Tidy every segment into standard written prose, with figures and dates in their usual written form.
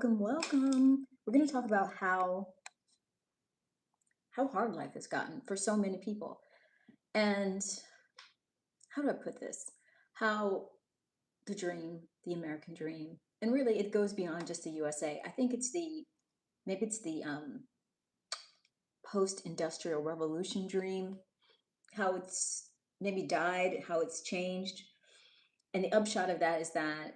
welcome, welcome. We're going to talk about how hard life has gotten for so many people. And how do I put this? How the dream, the American dream, and really it goes beyond just the USA. I think it's the maybe it's the post-industrial revolution dream, how it's maybe died, how it's changed. And the upshot of that is that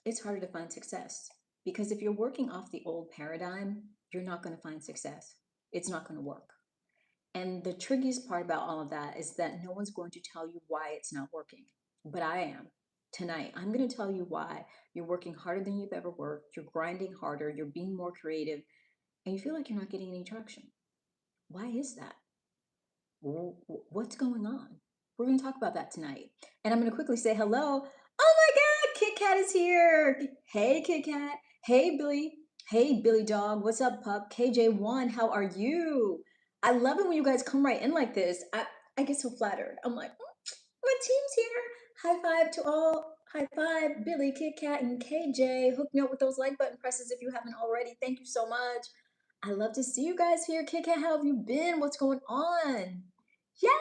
it's harder to find success because if you're working off the old paradigm, you're not going to find success. It's not going to work. And the trickiest part about all of that is that no one's going to tell you why it's not working. But I am. Tonight, I'm going to tell you why you're working harder than you've ever worked, you're grinding harder, you're being more creative, and you feel like you're not getting any traction. Why is that? What's going on? We're going to talk about that tonight. And I'm going to quickly say hello. Oh my God, Kit Kat is here. Hey, Kit Kat. Hey, Billy. Hey, Billy Dog. What's up, pup? KJ1, how are you? I love it when you guys come right in like this. I get so flattered. I'm like, my team's here. High five to all. High five, Billy, Kit Kat, and KJ. Hook me up with those like button presses if you haven't already. Thank you so much. I love to see you guys here. Kit Kat, how have you been? What's going on? Yes!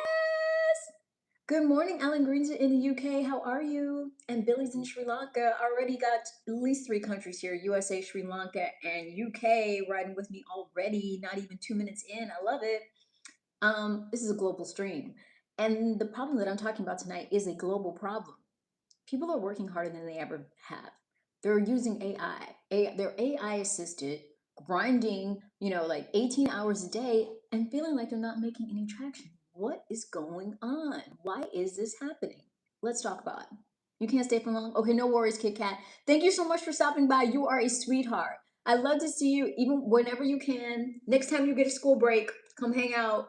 Good morning, Alan Green's in the UK. How are you? And Billy's in Sri Lanka. Already got at least 3 countries here: USA, Sri Lanka, and UK riding with me already. Not even 2 minutes in. I love it. This is a global stream. And the problem that I'm talking about tonight is a global problem. People are working harder than they ever have. They're using they're AI assisted, grinding, like 18 hours a day and feeling like they're not making any traction. What is going on? Why is this happening? Let's talk about it. You can't stay for long? Okay, no worries, Kit Kat. Thank you so much for stopping by. You are a sweetheart. I love to see you even whenever you can. Next time you get a school break, come hang out.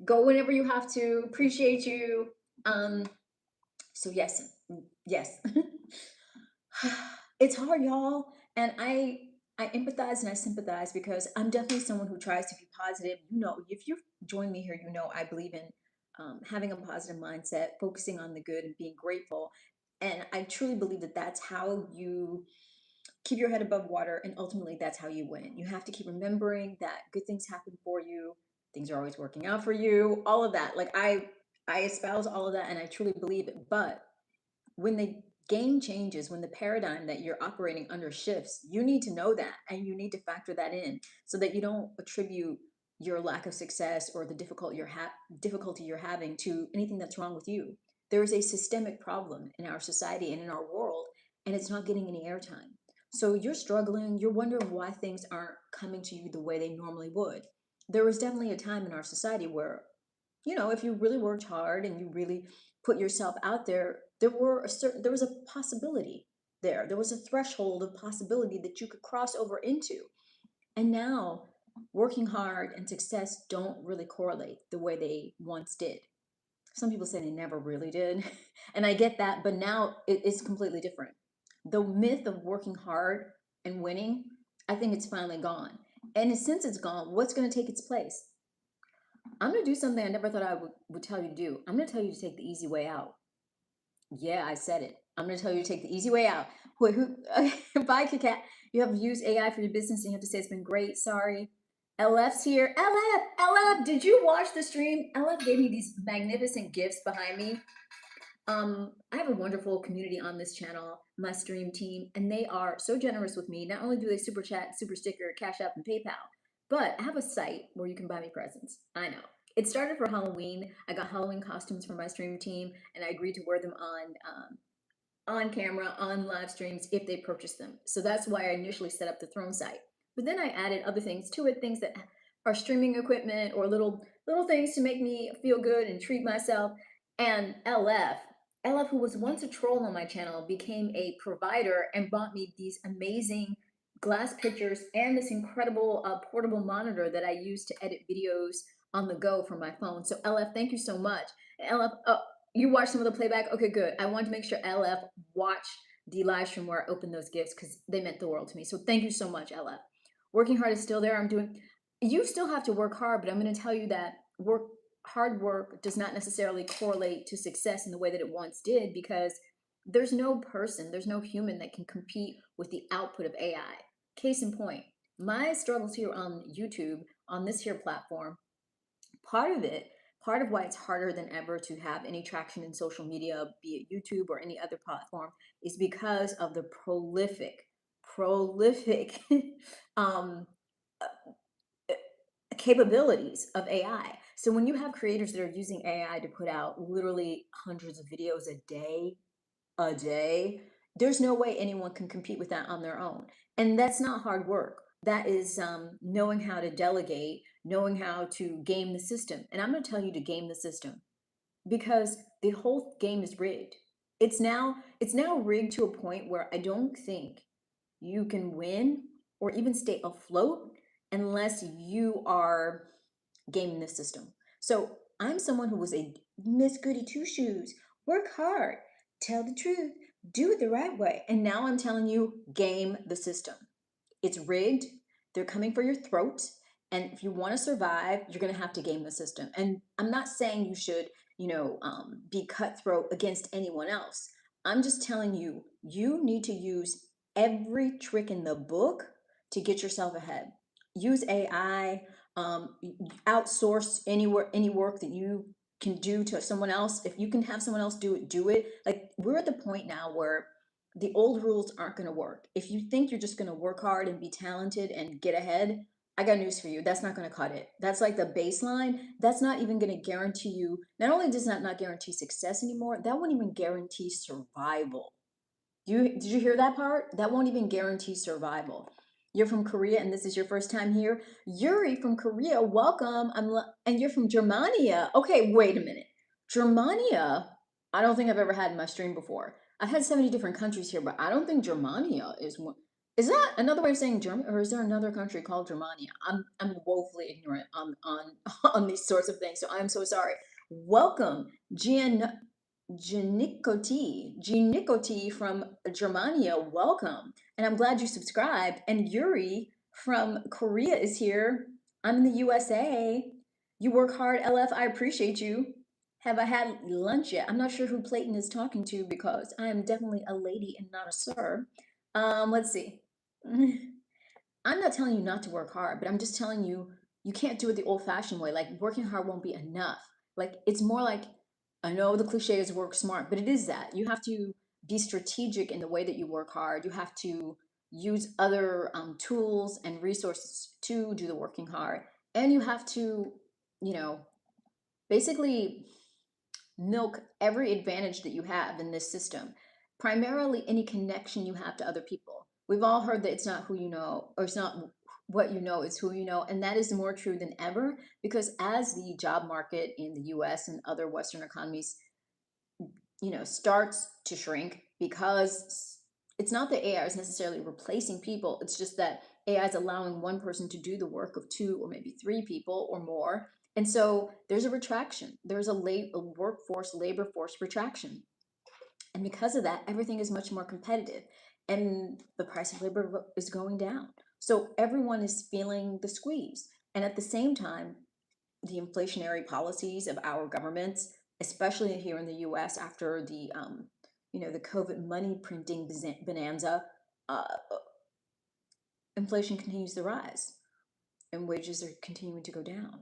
Go whenever you have to. Appreciate you. So yes. It's hard, y'all. And I empathize and I sympathize because I'm definitely someone who tries to be positive. If you've joined me here, I believe in having a positive mindset, focusing on the good and being grateful. And I truly believe that that's how you keep your head above water, and ultimately that's how you win. You have to keep remembering that good things happen for you, things are always working out for you, all of that. Like I espouse all of that and I truly believe it. But when the game changes, when the paradigm that you're operating under shifts, you need to know that and you need to factor that in so that you don't attribute your lack of success or the difficulty you're having to anything that's wrong with you. There is a systemic problem in our society and in our world, and it's not getting any airtime. So you're struggling, you're wondering why things aren't coming to you the way they normally would. There was definitely a time in our society where, if you really worked hard and you really put yourself out there, there was a possibility there. There was a threshold of possibility that you could cross over into. And now working hard and success don't really correlate the way they once did. Some people say they never really did. And I get that, but now it's completely different. The myth of working hard and winning, I think it's finally gone. And since it's gone, what's going to take its place? I'm going to do something I never thought I would tell you to do. I'm going to tell you to take the easy way out. Yeah, I said it. I'm going to tell you to take the easy way out. Wait, bye, Kit Kat. You have used AI for your business and you have to say it's been great. Sorry. LF's here. LF, did you watch the stream? LF gave me these magnificent gifts behind me. I have a wonderful community on this channel, my stream team, and they are so generous with me. Not only do they super chat, super sticker, Cash App, and PayPal, but I have a site where you can buy me presents. I know. It started for Halloween. I got Halloween costumes for my stream team, and I agreed to wear them on camera, on live streams if they purchased them. So that's why I initially set up the throne site. But then I added other things to it, things that are streaming equipment or little things to make me feel good and treat myself. And LF, who was once a troll on my channel, became a provider and bought me these amazing glass pictures and this incredible portable monitor that I use to edit videos on the go from my phone. So LF, thank you so much. LF, you watched some of the playback? Okay, good. I wanted to make sure LF watched the live stream where I opened those gifts because they meant the world to me. So thank you so much, LF. Working hard is still there. You still have to work hard, but I'm going to tell you that hard work does not necessarily correlate to success in the way that it once did, because there's no person, there's no human that can compete with the output of AI. Case in point, my struggles here on YouTube, on this here platform, part of it, part of why it's harder than ever to have any traction in social media, be it YouTube or any other platform, is because of the prolific um, capabilities of AI. So when you have creators that are using AI to put out literally hundreds of videos a day, there's no way anyone can compete with that on their own. And that's not hard work. That is knowing how to delegate, knowing how to game the system. And I'm going to tell you to game the system because the whole game is rigged. It's now rigged to a point where I don't think you can win or even stay afloat unless you are gaming the system. So I'm someone who was a Miss Goody Two Shoes, work hard, tell the truth, do it the right way. And now I'm telling you, game the system. It's rigged. They're coming for your throat. And if you want to survive, you're going to have to game the system. And I'm not saying you should, be cutthroat against anyone else. I'm just telling you, you need to use every trick in the book to get yourself ahead. Use AI, outsource any work that you can do to someone else. If you can have someone else do it, do it. Like we're at the point now where the old rules aren't going to work. If you think you're just going to work hard and be talented and get ahead, I got news for you. That's not going to cut it. That's like the baseline. That's not even going to guarantee you. Not only does that not guarantee success anymore, that won't even guarantee survival. Did you hear that part? That won't even guarantee survival. You're from Korea and this is your first time here. Yuri from Korea, welcome. And you're from Germania. Okay, wait a minute. Germania, I don't think I've ever had in my stream before. I've had 70 different countries here, but I don't think Germania is one. Is that another way of saying German, or is there another country called Germania? I'm woefully ignorant on on these sorts of things, so I'm so sorry. Welcome, Janikoti from Germania, welcome. And I'm glad you subscribed. And Yuri from Korea is here. I'm in the USA. You work hard, LF. I appreciate you. Have I had lunch yet? I'm not sure who Clayton is talking to because I am definitely a lady and not a sir. Let's see. I'm not telling you not to work hard, but I'm just telling you you can't do it the old-fashioned way. Like working hard won't be enough. Like it's more like I know the cliche is work smart, but it is that. You have to be strategic in the way that you work hard. You have to use other tools and resources to do the working hard. And you have to, you know, basically milk every advantage that you have in this system, primarily any connection you have to other people. We've all heard that it's not who you know, or it's not what you know, it's who you know. And that is more true than ever because as the job market in the US and other Western economies, starts to shrink because it's not that AI is necessarily replacing people. It's just that AI is allowing one person to do the work of two or maybe three people or more. And so there's a retraction. There's a workforce, labor force retraction. And because of that, everything is much more competitive and the price of labor is going down. So everyone is feeling the squeeze. And at the same time, the inflationary policies of our governments, especially here in the U.S. after the COVID money printing bonanza, uh, inflation continues to rise, and wages are continuing to go down,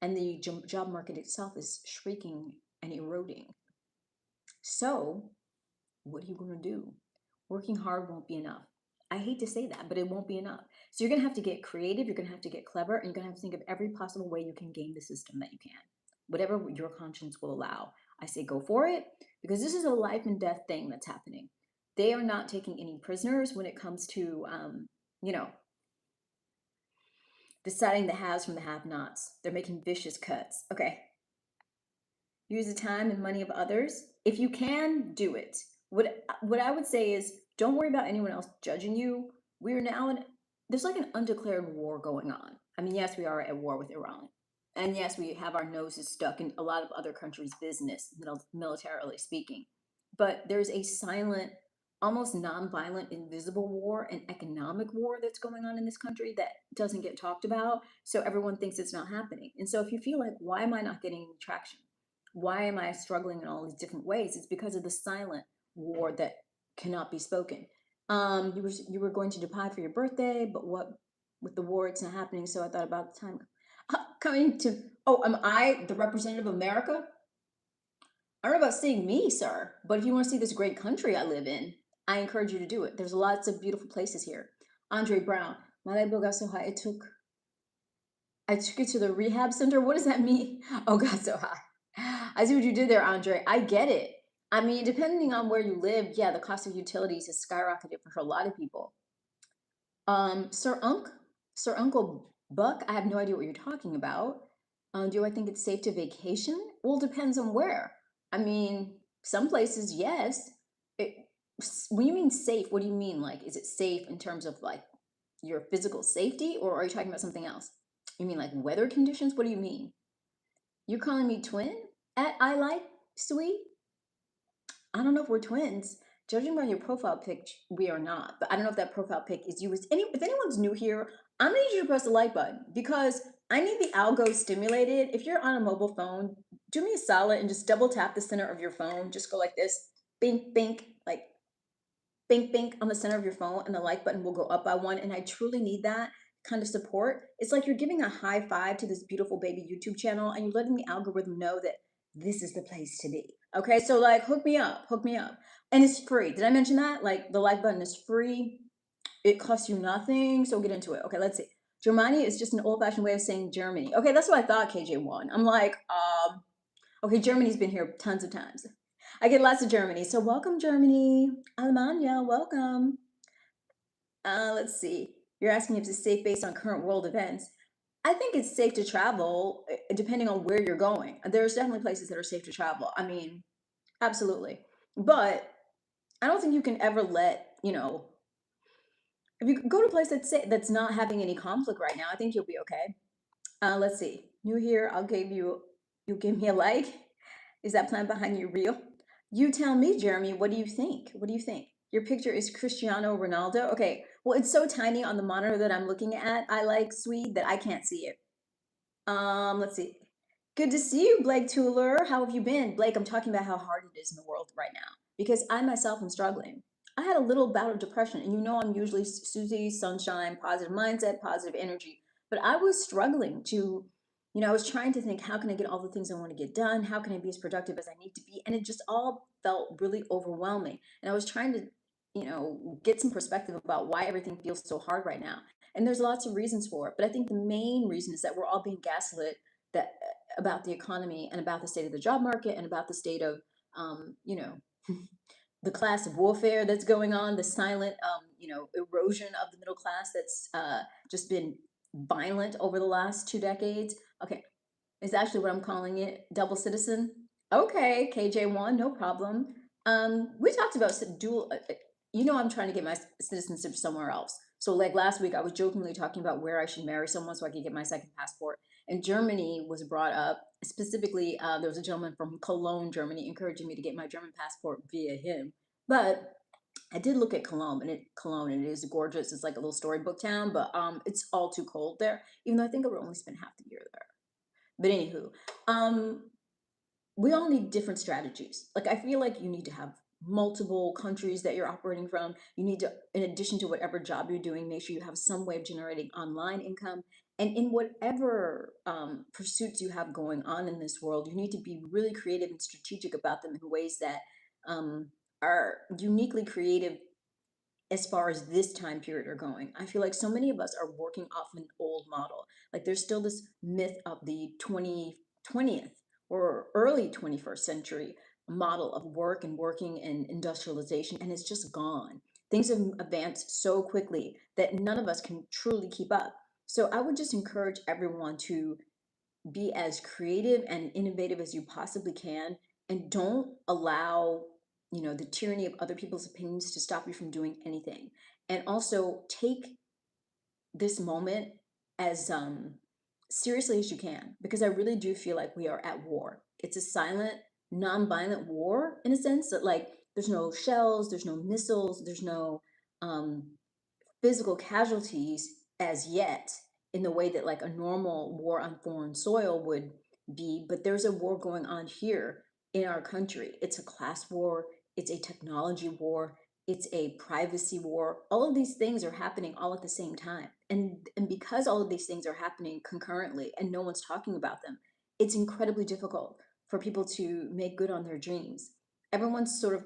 and the job market itself is shrinking and eroding. So, what are you going to do? Working hard won't be enough. I hate to say that, but it won't be enough. So you're going to have to get creative, you're going to have to get clever, and you're going to have to think of every possible way you can game the system that you can. Whatever your conscience will allow. I say go for it because this is a life and death thing that's happening. They are not taking any prisoners when it comes to, you know, deciding the haves from the have-nots. They're making vicious cuts. Okay. Use the time and money of others. If you can, do it. What I would say is don't worry about anyone else judging you. We're now in there's like an undeclared war going on. I mean, yes, we are at war with Iran. And yes, we have our noses stuck in a lot of other countries' business, militarily speaking. But there's a silent, almost nonviolent, invisible war, an economic war that's going on in this country that doesn't get talked about. So everyone thinks it's not happening. And so if you feel like, why am I not getting any traction? Why am I struggling in all these different ways? It's because of the silent war that cannot be spoken. You were going to Dubai for your birthday, but what with the war, it's not happening. So I thought about the time coming to. Oh, am I the representative of America? I don't know about seeing me, sir, but if you want to see this great country I live in, I encourage you to do it. There's lots of beautiful places here. Andre Brown, my light bill got so high, I took it to the rehab center. What does that mean? Oh, got so high. I see what you did there, Andre. I get it. I mean, depending on where you live, yeah, the cost of utilities has skyrocketed for a lot of people. Sir Sir Uncle Buck, I have no idea what you're talking about. Do I think it's safe to vacation? Well, depends on where. I mean, some places, yes. It, when you mean safe, what do you mean? Like, is it safe in terms of like your physical safety, or are you talking about something else? You mean like weather conditions? What do you mean? You're calling me twin at I like sweet? I don't know if we're twins. Judging by your profile pic, we are not. But I don't know if that profile pic is you. If anyone's new here, I'm gonna need you to press the like button because I need the algo stimulated. If you're on a mobile phone, do me a solid and just double tap the center of your phone. Just go like this, bink, bink, like bink, bink on the center of your phone, and the like button will go up by one. And I truly need that kind of support. It's like you're giving a high five to this beautiful baby YouTube channel, and you're letting the algorithm know that this is the place to be. Okay, so like hook me up, hook me up. And it's free. Did I mention that? Like the like button is free. It costs you nothing. So we'll get into it. Okay, let's see. Germany is just an old-fashioned way of saying Germany. Okay, that's what I thought, KJ1. I'm like, okay, Germany's been here tons of times. I get lots of Germany. So welcome, Germany. Alemania, welcome. Let's see. You're asking if it's safe based on current world events. I think it's safe to travel depending on where you're going. There's definitely places that are safe to travel. I mean, absolutely. But I don't think you can ever let, if you go to a place that's not having any conflict right now, I think you'll be okay. Let's see. New here, you give me a like. Is that plan behind you real? You tell me, Jeremy, what do you think? What do you think? Your picture is Cristiano Ronaldo. Okay, well, it's so tiny on the monitor that I'm looking at. I like Swede that I can't see it. Let's see. Good to see you, Blake Tuller. How have you been? Blake, I'm talking about how hard it is in the world right now because I myself am struggling. I had a little bout of depression, and you know I'm usually Susie, sunshine, positive mindset, positive energy. But I was struggling I was trying to think, how can I get all the things I want to get done? How can I be as productive as I need to be? And it just all felt really overwhelming. And I was trying to, get some perspective about why everything feels so hard right now. And there's lots of reasons for it, but I think the main reason is that we're all being gaslit that about the economy and about the state of the job market and about the state of um, you know the class of warfare that's going on, the silent erosion of the middle class that's just been violent over the last 2 decades. Okay, is actually what I'm calling it, double citizen. Okay, KJ1, no problem. We talked about dual, I'm trying to get my citizenship somewhere else. So, like last week, I was jokingly talking about where I should marry someone so I could get my second passport. And Germany was brought up. Specifically, there was a gentleman from Cologne, Germany, encouraging me to get my German passport via him. But I did look at Cologne, and it is gorgeous. It's like a little storybook town, but it's all too cold there. Even though I think I would only spend half the year there. But anywho, um, we all need different strategies. Like I feel like you need to have multiple countries that you're operating from. You need to, in addition to whatever job you're doing, make sure you have some way of generating online income. And in whatever pursuits you have going on in this world, you need to be really creative and strategic about them in ways that um, are uniquely creative as far as this time period are going. I feel like so many of us are working off an old model. Like there's still this myth of the 20th or early 21st century model of work and working and industrialization, and it's just gone. Things have advanced so quickly that none of us can truly keep up. So I would just encourage everyone to be as creative and innovative as you possibly can, and don't allow the tyranny of other people's opinions to stop you from doing anything. And also take this moment as seriously as you can, because I really do feel like we are at war. It's a silent, non-violent war in a sense that, like, there's no shells, there's no missiles, there's no um, physical casualties as yet in the way that like a normal war on foreign soil would be, but there's a war going on here in our country. It's a class war, it's a technology war, it's a privacy war. All of these things are happening all at the same time. And because all of these things are happening concurrently and no one's talking about them, it's incredibly difficult for people to make good on their dreams. Everyone's sort of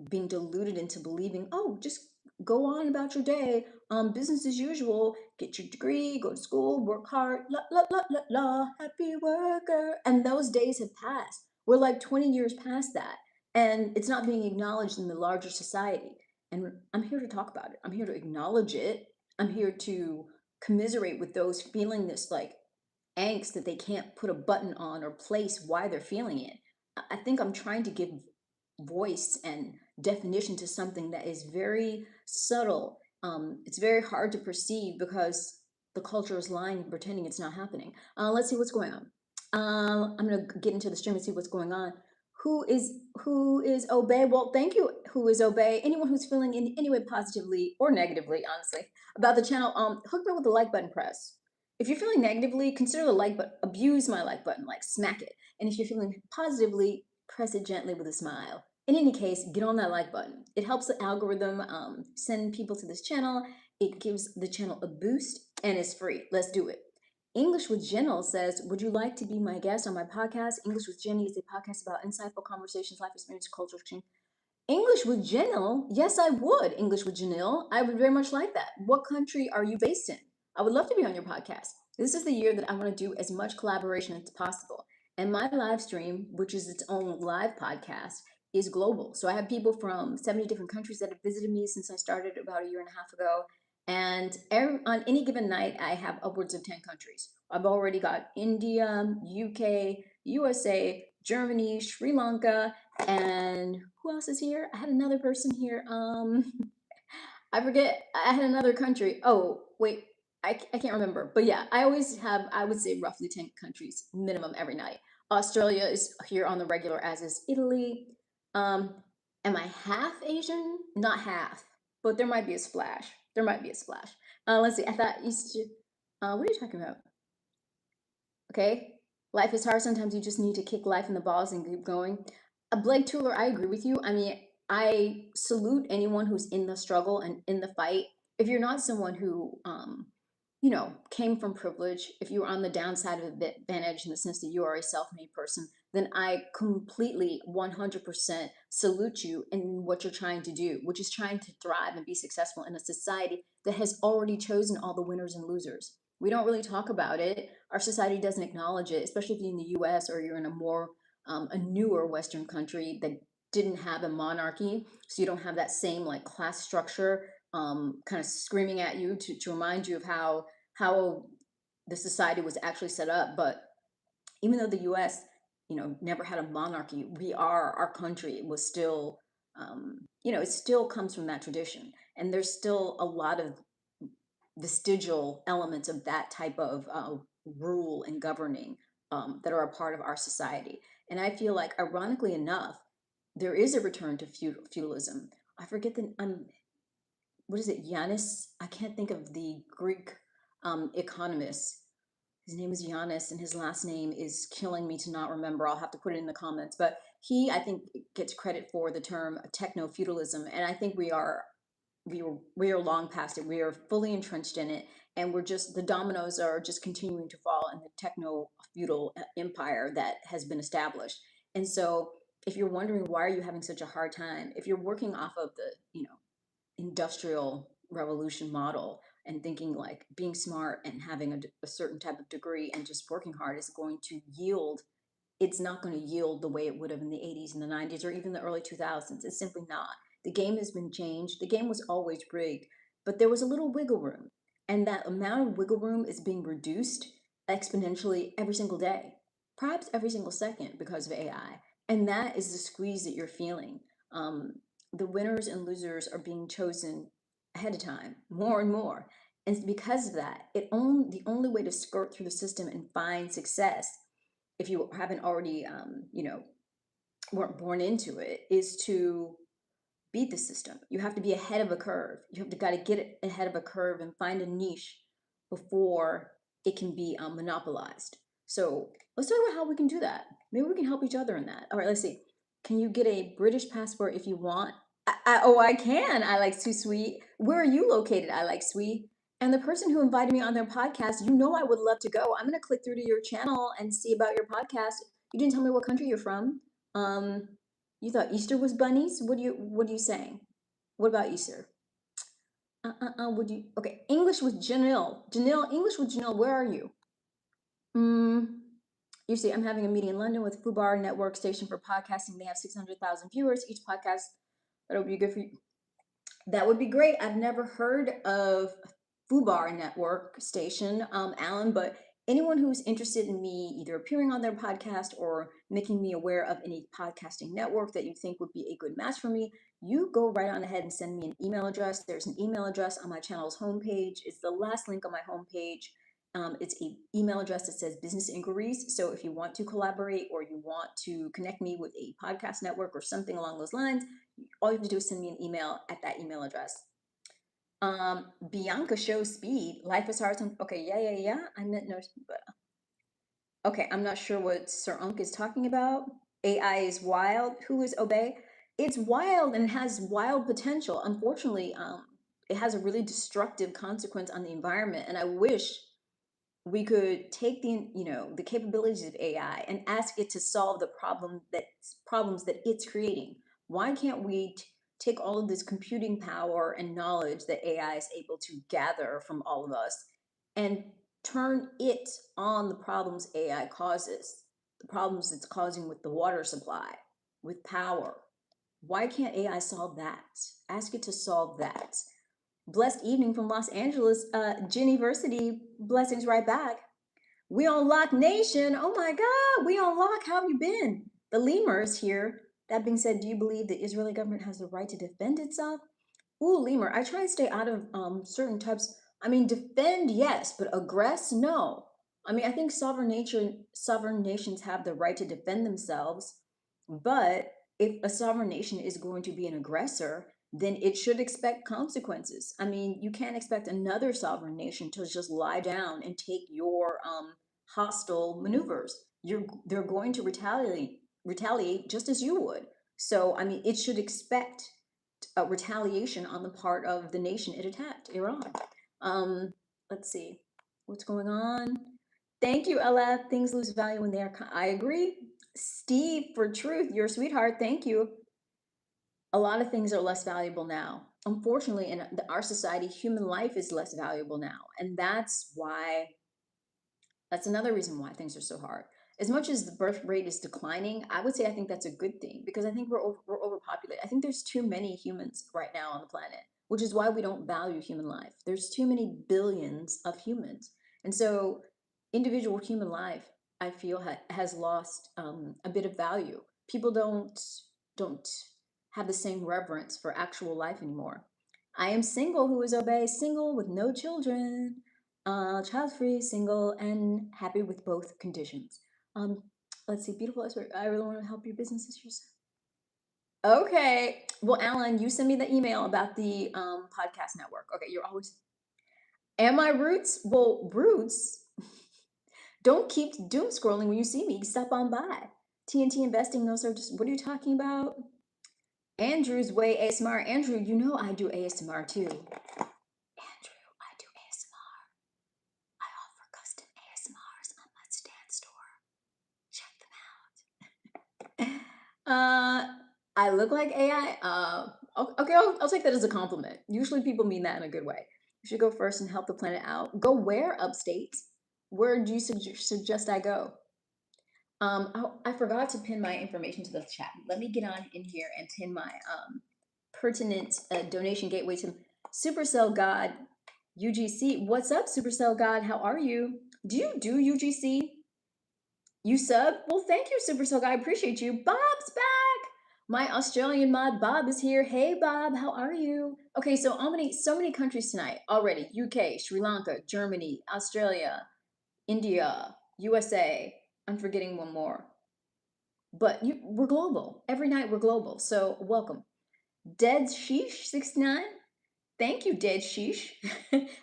being deluded into believing, oh, just go on about your day, business as usual, get your degree, go to school, work hard, la la la la la, happy worker. And those days have passed. We're like 20 years past that. And it's not being acknowledged in the larger society. And I'm here to talk about it. I'm here to acknowledge it. I'm here to commiserate with those feeling this like angst that they can't put a button on or place why they're feeling it. I think I'm trying to give voice and definition to something that is very subtle. It's very hard to perceive because the culture is lying and pretending it's not happening. Let's see what's going on. I'm gonna get into the stream and see what's going on. Who is Obey? Well, thank you. Who is Obey? Anyone who's feeling in any way positively or negatively, honestly, about the channel, hook me with the like button press. If you're feeling negatively, consider the like button, abuse my like button, like smack it. And if you're feeling positively, press it gently with a smile. In any case, get on that like button. It helps the algorithm send people to this channel. It gives the channel a boost and it's free. Let's do it. English with Jenny says, would you like to be my guest on my podcast? English with Jenny is a podcast about insightful conversations, life experience, culture exchange. English with Janelle? Yes, I would. English with Janelle. I would very much like that. What country are you based in? I would love to be on your podcast. This is the year that I want to do as much collaboration as possible. And my live stream, which is its own live podcast, is global. So I have people from 70 different countries that have visited me since I started about a year and a half ago. And on any given night, I have upwards of 10 countries. I've already got India, UK, USA, Germany, Sri Lanka, and who else is here? I had another person here. I forget. I had another country. Oh, wait. I can't remember. But yeah, I always have, I would say, roughly 10 countries minimum every night. Australia is here on the regular, as is Italy. Um, am I half Asian? Not half, but there might be a splash. There might be a splash. Let's see. I thought Easter. What are you talking about? Okay. Life is hard. Sometimes you just need to kick life in the balls and keep going. Blake Tuller, I agree with you. I mean, I salute anyone who's in the struggle and in the fight. If you're not someone who, came from privilege, if you are on the downside of the advantage in the sense that you are a self-made person, then I completely 100% salute you in what you're trying to do, which is trying to thrive and be successful in a society that has already chosen all the winners and losers. We don't really talk about it. Our society doesn't acknowledge it, especially if you're in the US or you're in a newer Western country that didn't have a monarchy. So you don't have that same like class structure kind of screaming at you to remind you of how the society was actually set up. But even though the US, never had a monarchy, our country was still, it still comes from that tradition. And there's still a lot of vestigial elements of that type of rule and governing that are a part of our society. And I feel like, ironically enough, there is a return to feudalism. I forget what is it, Yanis? I can't think of the Greek economist. His name is Giannis, and his last name is killing me to not remember. I'll have to put it in the comments. But he, I think, gets credit for the term techno feudalism, and I think we are long past it. We are fully entrenched in it, and the dominoes are just continuing to fall in the techno feudal empire that has been established. And so, if you're wondering why are you having such a hard time, if you're working off of the industrial revolution model and thinking like being smart and having a certain type of degree and just working hard is going to yield, it's not going to yield the way it would have in the 80s and the 90s or even the early 2000s. It's simply not. The game has been changed. The game was always rigged, but there was a little wiggle room. And that amount of wiggle room is being reduced exponentially every single day, perhaps every single second because of AI. And that is the squeeze that you're feeling. The winners and losers are being chosen ahead of time, more and more. And because of that, the only way to skirt through the system and find success, if you haven't already, weren't born into it, is to beat the system. You have to be ahead of a curve. You have to got to get it ahead of a curve and find a niche before it can be monopolized. So let's talk about how we can do that. Maybe we can help each other in that. All right, let's see. Can you get a British passport if you want Oh, I can. I like Sue Sweet. Where are you located? I like Sweet. And the person who invited me on their podcast, you know I would love to go. I'm gonna click through to your channel and see about your podcast. You didn't tell me what country you're from. Um, you thought Easter was bunnies? What are you saying? What about Easter? Would you okay, English with Janelle. Janelle, English with Janelle, where are you? Mm, you see, I'm having a meeting in London with Fubar Network Station for podcasting. They have 600,000 viewers. Each podcast, that'll be good for you. That would be great. I've never heard of Fubar Network Station, Alan, but anyone who's interested in me either appearing on their podcast or making me aware of any podcasting network that you think would be a good match for me, you go right on ahead and send me an email address. There's an email address on my channel's homepage. It's the last link on my homepage. It's an email address that says business inquiries. So if you want to collaborate or you want to connect me with a podcast network or something along those lines, all you have to do is send me an email at that email address. Bianca shows speed. Life is hard. Okay, yeah. I meant no. Okay, I'm not sure what Sir Unk is talking about. AI is wild. Who is Obey? It's wild and has wild potential. Unfortunately, it has a really destructive consequence on the environment. And I wish we could take the capabilities of AI and ask it to solve the problems that it's creating. Why can't we take all of this computing power and knowledge that AI is able to gather from all of us and turn it on the problems AI causes, the problems it's causing with the water supply, with power? Why can't AI solve that? Ask it to solve that. Blessed evening from Los Angeles, Geniversity. Blessings right back. We on Lock Nation. Oh my God, we on Lock. How have you been? The lemur is here. That being said, do you believe the Israeli government has the right to defend itself? Ooh, lemur. I try and stay out of certain types. I mean, defend, yes, but aggress, no. I mean, I think sovereign nations have the right to defend themselves, but if a sovereign nation is going to be an aggressor, then it should expect consequences. I mean, you can't expect another sovereign nation to just lie down and take your hostile maneuvers. They're going to retaliate just as you would. So, I mean, it should expect a retaliation on the part of the nation it attacked, Iran. Um, let's see what's going on. Thank you, Ella. Things lose value when they are. I agree. Steve, for truth, your sweetheart. Thank you. A lot of things are less valuable now. Unfortunately, in our society, human life is less valuable now, and that's another reason why things are so hard. As much as the birth rate is declining, I would say I think that's a good thing because I think we're overpopulated. I think there's too many humans right now on the planet, which is why we don't value human life. There's too many billions of humans. And so individual human life, I feel has lost a bit of value. People don't have the same reverence for actual life anymore. I am single who is obey, single with no children, child free, single, and happy with both conditions. Um, let's see, beautiful. I really want to help your businesses yourself. Okay. Well, Alan, you send me the email about the podcast network. Okay, you're always. Am I roots? Well, roots. Don't keep doom scrolling when you see me. Stop on by. TNT investing, no sir. Just what are you talking about? Andrew's way ASMR. Andrew, you know I do ASMR too. Andrew, I do ASMR. I offer custom ASMRs on my stand store. Check them out. I look like AI. Okay, I'll take that as a compliment. Usually people mean that in a good way. You should go first and help the planet out. Go where, upstate? Where do you suggest I go? I forgot to pin my information to the chat. Let me get on in here and pin my pertinent donation gateway to Supercell God UGC. What's up, Supercell God? How are you? Do you do UGC? You sub? Well, thank you, Supercell God. I appreciate you. Bob's back. My Australian mod Bob is here. Hey, Bob, how are you? Okay, so so many countries tonight already. UK, Sri Lanka, Germany, Australia, India, USA. I'm forgetting one more. But we're global. Every night we're global. So welcome. Dead Sheesh 69. Thank you, Dead Sheesh.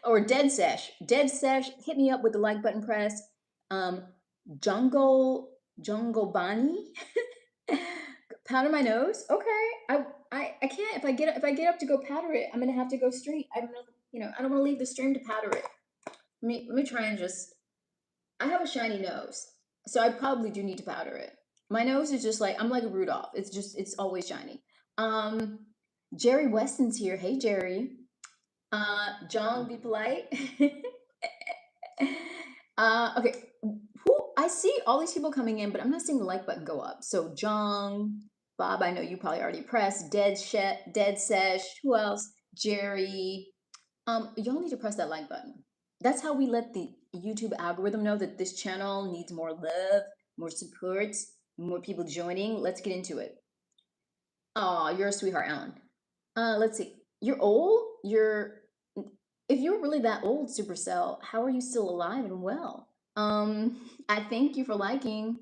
Or Dead Sesh. Dead Sesh, hit me up with the like button press. Jungle Bunny. Powder my nose. Okay. I can't. If I get up to go powder it, I'm gonna have to go straight. I'm gonna, I don't want to leave the stream to powder it. Let me try and just. I have a shiny nose, so I probably do need to powder it. My nose is just like I'm like a Rudolph. It's always shiny. Um, Jerry Weston's here. Hey Jerry. John, be polite. Okay. Who I see all these people coming in, but I'm not seeing the like button go up. So John, Bob, I know you probably already pressed. Dead Sesh. Who else? Jerry. Y'all need to press that like button. That's how we let the YouTube algorithm know that this channel needs more love, more support, more people joining. Let's get into it. Oh, you're a sweetheart, Alan. Let's see. You're old. If you're really that old, Supercell, how are you still alive and well? I thank you for liking.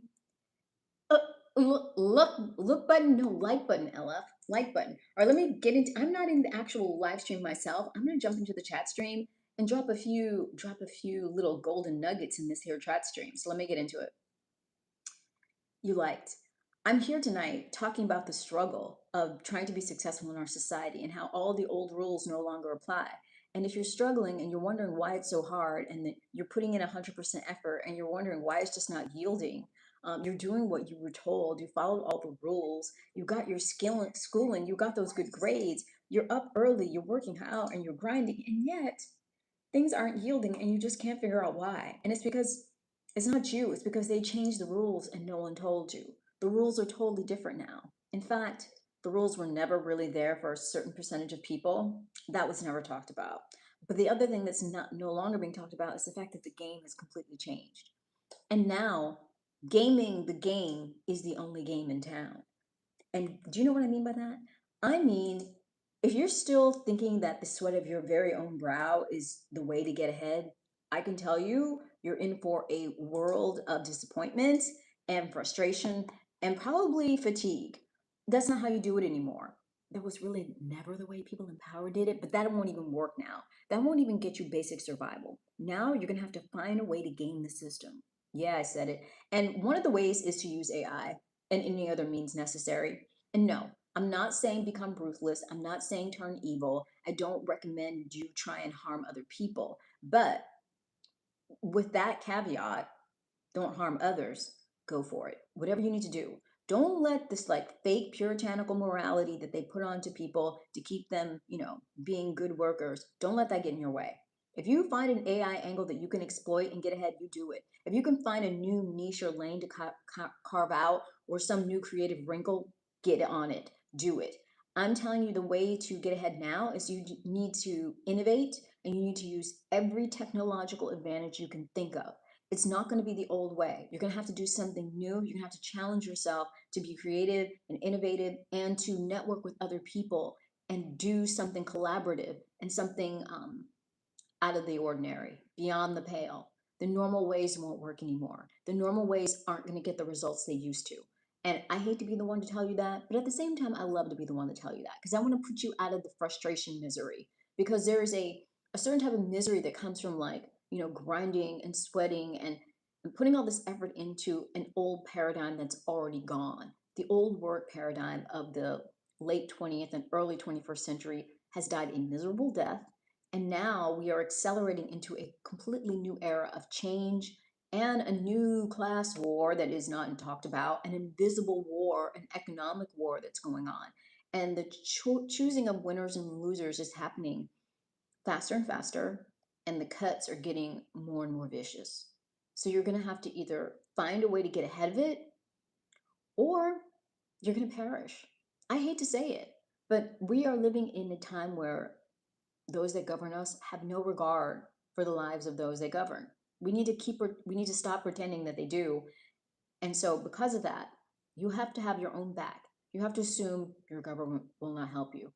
Uh, look button, no like button, LF, like button. All right, let me get into. I'm not in the actual live stream myself. I'm gonna jump into the chat stream and drop a few little golden nuggets in this here chat stream. So let me get into it. You liked. I'm here tonight talking about the struggle of trying to be successful in our society and how all the old rules no longer apply. And if you're struggling and you're wondering why it's so hard and that you're putting in 100% effort and you're wondering why it's just not yielding, you're doing what you were told, you followed all the rules, you got your schooling, you got those good grades, you're up early, you're working out and you're grinding, and yet things aren't yielding and you just can't figure out why. And it's because it's not you, it's because they changed the rules and no one told you. The rules are totally different now. In fact, the rules were never really there for a certain percentage of people. That was never talked about. But the other thing that's not no longer being talked about is the fact that the game has completely changed. And now gaming the game is the only game in town. And do you know what I mean by that? I mean, if you're still thinking that the sweat of your very own brow is the way to get ahead, I can tell you you're in for a world of disappointment and frustration and probably fatigue. That's not how you do it anymore. That was really never the way people in power did it, but that won't even work now. That won't even get you basic survival. Now you're going to have to find a way to game the system. Yeah, I said it. And one of the ways is to use AI and any other means necessary. And no, I'm not saying become ruthless. I'm not saying turn evil. I don't recommend you try and harm other people. But with that caveat, don't harm others. Go for it. Whatever you need to do. Don't let this like fake puritanical morality that they put onto people to keep them, being good workers. Don't let that get in your way. If you find an AI angle that you can exploit and get ahead, you do it. If you can find a new niche or lane to carve out or some new creative wrinkle, get on it. Do it. I'm telling you the way to get ahead now is you need to innovate and you need to use every technological advantage you can think of. It's not going to be the old way. You're going to have to do something new. You're going to have to challenge yourself to be creative and innovative and to network with other people and do something collaborative and something out of the ordinary, beyond the pale. The normal ways won't work anymore. The normal ways aren't going to get the results they used to. And I hate to be the one to tell you that, but at the same time, I love to be the one to tell you that because I want to put you out of the frustration misery. Because there is a certain type of misery that comes from like, grinding and sweating and putting all this effort into an old paradigm that's already gone. The old work paradigm of the late 20th and early 21st century has died a miserable death, and now we are accelerating into a completely new era of change and a new class war that is not talked about, an invisible war, an economic war that's going on. And the choosing of winners and losers is happening faster and faster, and the cuts are getting more and more vicious. So you're going to have to either find a way to get ahead of it or you're going to perish. I hate to say it, but we are living in a time where those that govern us have no regard for the lives of those they govern. We need to stop pretending that they do. And so because of that, you have to have your own back. You have to assume your government will not help you.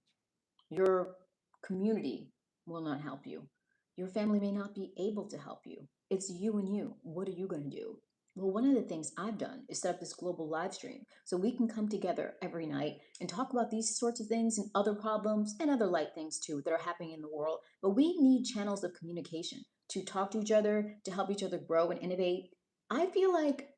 Your community will not help you. Your family may not be able to help you. It's you and you. What are you going to do? Well, one of the things I've done is set up this global live stream so we can come together every night and talk about these sorts of things and other problems and other light things too that are happening in the world. But we need channels of communication to talk to each other, to help each other grow and innovate. I feel like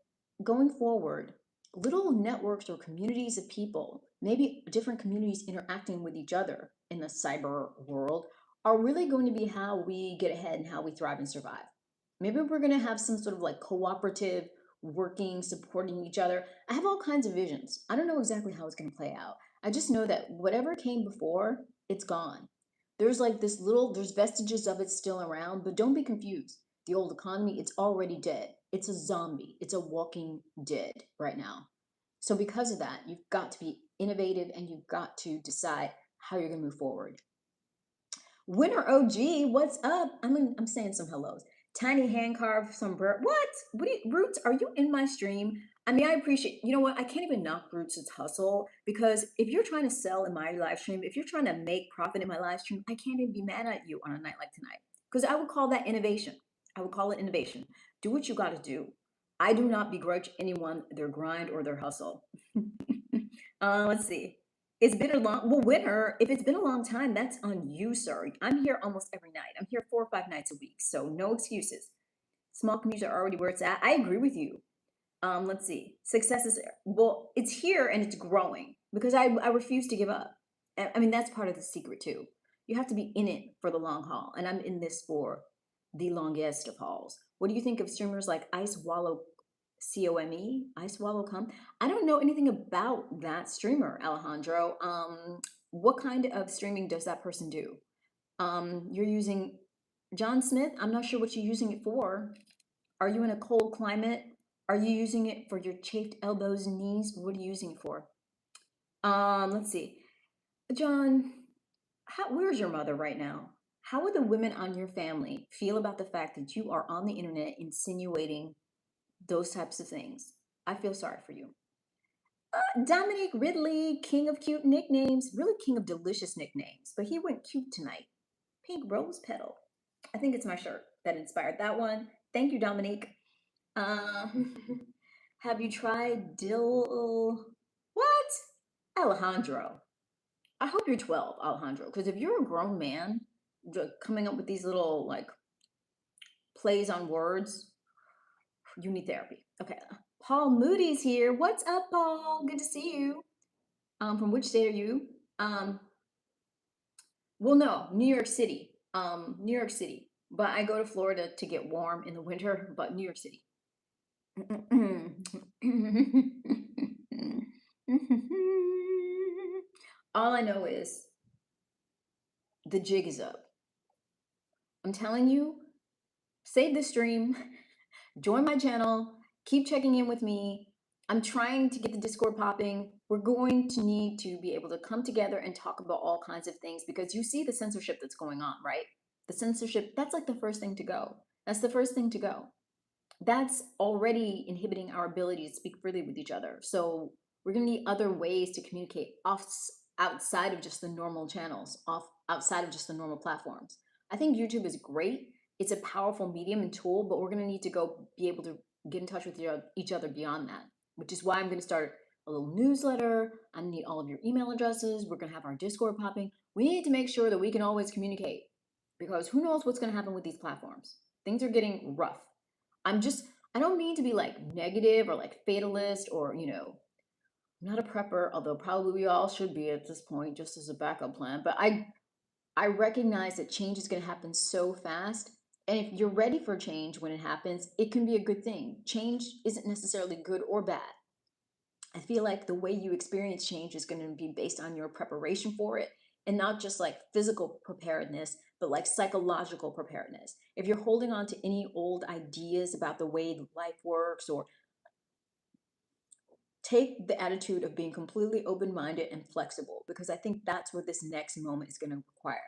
going forward, little networks or communities of people maybe different communities interacting with each other in the cyber world are really going to be how we get ahead and how we thrive and survive. Maybe we're going to have some sort of like cooperative working, supporting each other. I have all kinds of visions. I don't know exactly how it's going to play out. I just know that whatever came before, it's gone. There's like this little, there's vestiges of it still around, but don't be confused. The old economy, it's already dead. It's a zombie. It's a walking dead right now. So because of that, you've got to be innovative and you've got to decide how you're going to move forward. Winter OG, what's up? I'm saying some hellos. Tiny hand carved some bird. What are you, Roots? Are you in my stream? I mean, I appreciate. You know what? I can't even knock Roots' hustle because if you're trying to sell in my live stream, if you're trying to make profit in my live stream, I can't even be mad at you on a night like tonight because I would call that innovation. I would call it innovation. Do what you got to do. I do not begrudge anyone their grind or their hustle. Let's see. It's been a long, well, winter, if it's been a long time, that's on you, sir. I'm here almost every night. I'm here 4 or 5 nights a week, so no excuses. Small communities are already where it's at. I agree with you. Let's see. Success is, well, it's here and it's growing because I refuse to give up. I mean, that's part of the secret too. You have to be in it for the long haul, and I'm in this for the longest of hauls. What do you think of streamers like Ice Wallow COME, Ice Wallow Come? I don't know anything about that streamer, Alejandro. What kind of streaming does that person do? You're using John Smith. I'm not sure what you're using it for. Are you in a cold climate? Are you using it for your chafed elbows and knees? What are you using it for? Let's see. John, where's your mother right now? How would the women on your family feel about the fact that you are on the internet insinuating those types of things? I feel sorry for you. Dominic Ridley, king of cute nicknames, really king of delicious nicknames, but he went cute tonight. Pink rose petal. I think it's my shirt that inspired that one. Thank you, Dominique. Uh, have you tried dill? What? Alejandro. I hope you're 12, Alejandro, because if you're a grown man coming up with these little like plays on words, you need therapy. Okay. Paul Moody's here. What's up, Paul? Good to see you. From which state are you? Um, well, no, New York City. New York City. But I go to Florida to get warm in the winter, but New York City. All I know is the jig is up. I'm telling you, save the stream, join my channel, keep checking in with me. I'm trying to get the Discord popping. We're going to need to be able to come together and talk about all kinds of things because you see the censorship that's going on, right? The censorship, that's like the first thing to go. That's the first thing to go. That's already inhibiting our ability to speak freely with each other. So we're going to need other ways to communicate outside of just the normal channels, outside of just the normal platforms. I think YouTube is great. It's a powerful medium and tool, but we're going to need to go be able to get in touch with each other beyond that, which is why I'm going to start a little newsletter. I need all of your email addresses. We're going to have our Discord popping. We need to make sure that we can always communicate because who knows what's going to happen with these platforms. Things are getting rough. I don't mean to be like negative or like fatalist or, I'm not a prepper, although probably we all should be at this point just as a backup plan. But I recognize that change is going to happen so fast. And if you're ready for change when it happens, it can be a good thing. Change isn't necessarily good or bad. I feel like the way you experience change is going to be based on your preparation for it and not just like physical preparedness, but like psychological preparedness. If you're holding on to any old ideas about the way life works, or take the attitude of being completely open minded and flexible, because I think that's what this next moment is going to require.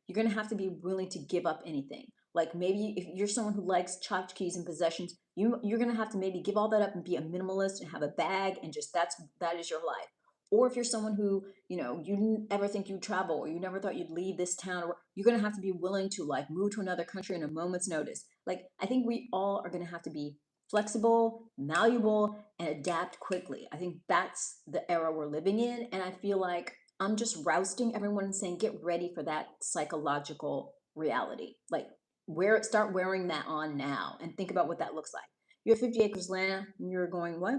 You're going to have to be willing to give up anything. Like maybe if you're someone who likes tchotchkes and possessions, you're going to have to maybe give all that up and be a minimalist and have a bag and just that is your life. Or if you're someone who, you didn't ever think you'd travel or you never thought you'd leave this town, or you're going to have to be willing to like move to another country in a moment's notice. Like I think we all are going to have to be flexible, malleable, and adapt quickly. I think that's the era we're living in. And I feel like I'm just rousting everyone and saying, get ready for that psychological reality. Like start wearing that on now and think about what that looks like. You have 50 acres land and you're going, what?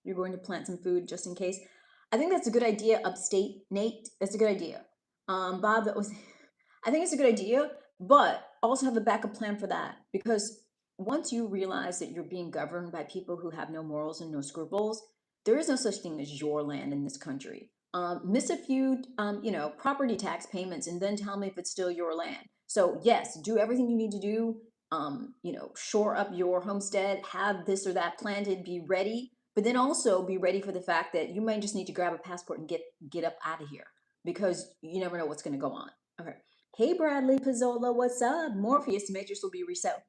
You're going to plant some food just in case. I think that's a good idea, upstate Nate. That's a good idea. Bob, that was, I think it's a good idea, but also have a backup plan for that because once you realize that you're being governed by people who have no morals and no scruples, there is no such thing as your land in this country. Miss a few, property tax payments, and then tell me if it's still your land. So yes, do everything you need to do. Shore up your homestead, have this or that planted, be ready, but then also be ready for the fact that you might just need to grab a passport and get up out of here because you never know what's going to go on. Okay. Hey Bradley Pizzola, what's up? Morpheus, the Matrix will be reset.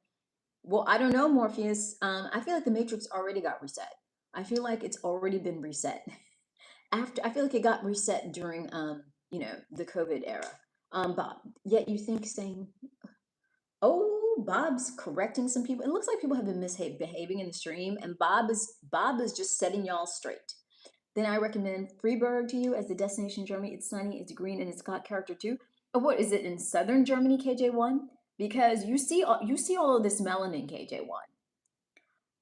Well, I don't know, Morpheus. I feel like the Matrix already got reset. I feel like it's already been reset. After I feel like it got reset during the COVID era. Bob, yet you think saying, oh, Bob's correcting some people. It looks like people have been misbehaving in the stream, and Bob is just setting y'all straight. Then I recommend Freiburg to you as the destination in Germany. It's sunny, it's green, and it's got character too. Oh, what is it in southern Germany, KJ1? Because you see all of this melanin, KJ1.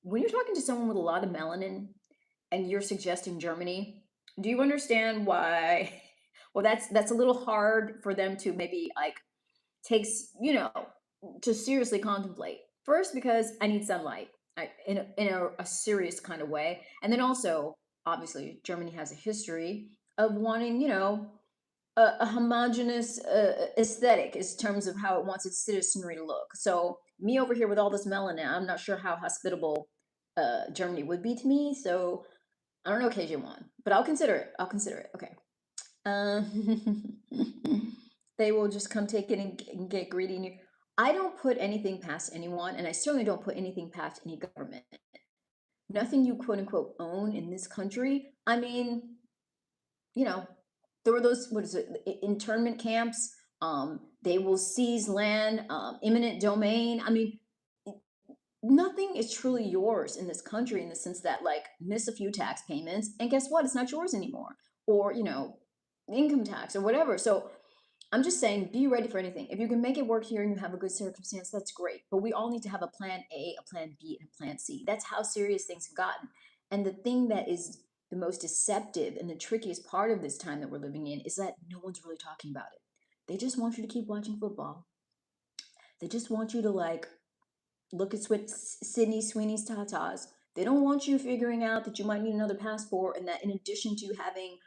When you're talking to someone with a lot of melanin and you're suggesting Germany, do you understand why? Well, that's a little hard for them to maybe like takes to seriously contemplate. First, because I need sunlight in a serious kind of way, and then also obviously Germany has a history of wanting a homogenous aesthetic in terms of how it wants its citizenry to look. So me over here with all this melanin, I'm not sure how hospitable Germany would be to me. So I don't know KJ1, but I'll consider it. I'll consider it. Okay. They will just come take it and get greedy. I don't put anything past anyone, and I certainly don't put anything past any government. Nothing you quote unquote own in this country. I mean, you know, there were those, what is it, internment camps. They will seize land, eminent domain. I mean, nothing is truly yours in this country in the sense that like miss a few tax payments and guess what? It's not yours anymore. Or, income tax or whatever. So I'm just saying, be ready for anything. If you can make it work here and you have a good circumstance, that's great. But we all need to have a plan A, a plan B, and a plan C. That's how serious things have gotten. And the thing that is the most deceptive and the trickiest part of this time that we're living in is that no one's really talking about it. They just want you to keep watching football. They just want you to like look at Sydney Sweeney's tatas. They don't want you figuring out that you might need another passport and that in addition to having,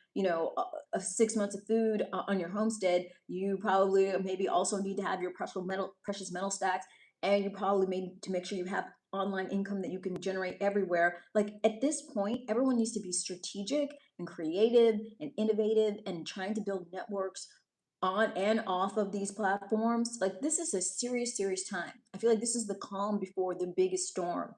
6 months of food on your homestead, you probably maybe also need to have your precious metal stacks, and you probably need to make sure you have online income that you can generate everywhere. Like at this point, everyone needs to be strategic and creative and innovative and trying to build networks on and off of these platforms. Like this is a serious, serious time. I feel like this is the calm before the biggest storm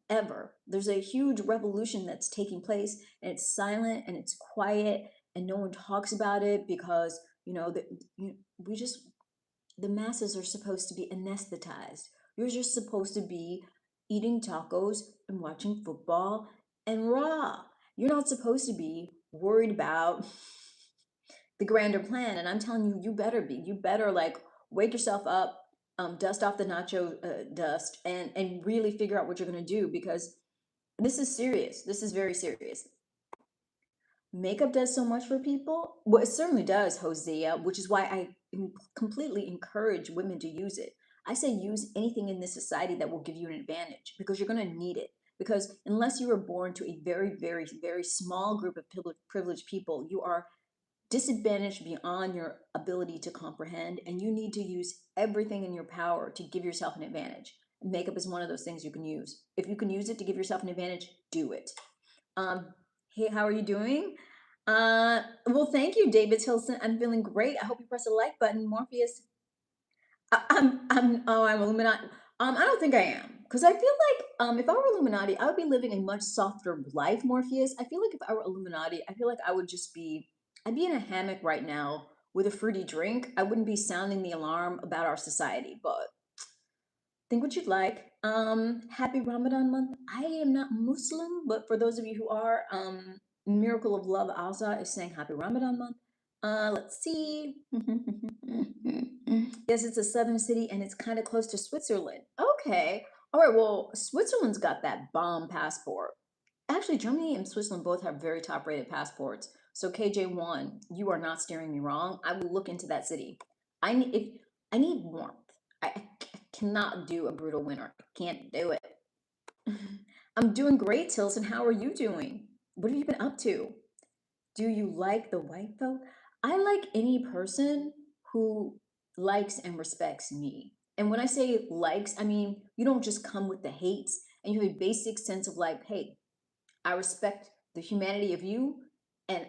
ever. There's a huge revolution that's taking place, and it's silent and it's quiet, and no one talks about it because we just the masses are supposed to be anesthetized. You're just supposed to be eating tacos and watching football and raw. You're not supposed to be worried about the grander plan. And I'm telling you, you better be. You better like wake yourself up, dust off the nacho dust, and really figure out what you're gonna do because this is serious. This is very serious. Makeup does so much for people. Well, it certainly does, Hosea, which is why I completely encourage women to use it. I say use anything in this society that will give you an advantage because you're going to need it. Because unless you were born to a very, very, very small group of privileged people, you are disadvantaged beyond your ability to comprehend, and you need to use everything in your power to give yourself an advantage. Makeup is one of those things you can use. If you can use it to give yourself an advantage, do it. Um, hey, how are you doing? Well, thank you, David Tilson. I'm feeling great. I hope you press the like button, Morpheus. I'm Illuminati. I don't think I am because I feel like if I were Illuminati, I would be living a much softer life, Morpheus. I feel like if I were Illuminati, I feel like I would just be, I'd be in a hammock right now with a fruity drink. I wouldn't be sounding the alarm about our society, but think what you'd like. Happy Ramadan month. I am not Muslim, but for those of you who are, Miracle of Love Alza is saying Happy Ramadan month. Let's see. Yes, it's a southern city and it's kind of close to Switzerland. Okay. All right. Well, Switzerland's got that bomb passport. Actually, Germany and Switzerland both have very top rated passports. So KJ1, you are not steering me wrong. I will look into that city. I need warmth. I cannot do a brutal winter. I can't do it. I'm doing great, Tilson. How are you doing? What have you been up to? Do you like the white folk? I like any person who likes and respects me. And when I say likes, I mean you don't just come with the hates and you have a basic sense of like, hey, I respect the humanity of you, and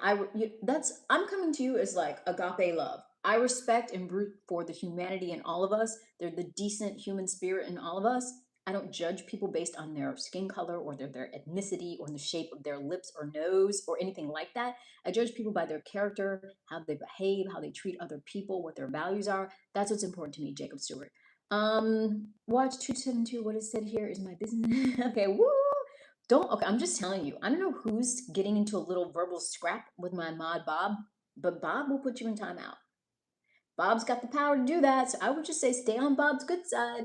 that's I'm coming to you as like agape love. I respect and root for the humanity in all of us. They're the decent human spirit in all of us. I don't judge people based on their skin color or their ethnicity or the shape of their lips or nose or anything like that. I judge people by their character, how they behave, how they treat other people, what their values are. That's what's important to me, Jacob Stewart. Watch 272. What is said here is my business. Okay, woo! Don't, okay, I'm just telling you. I don't know who's getting into a little verbal scrap with my mod Bob, but Bob will put you in timeout. Bob's got the power to do that, so I would just say stay on Bob's good side,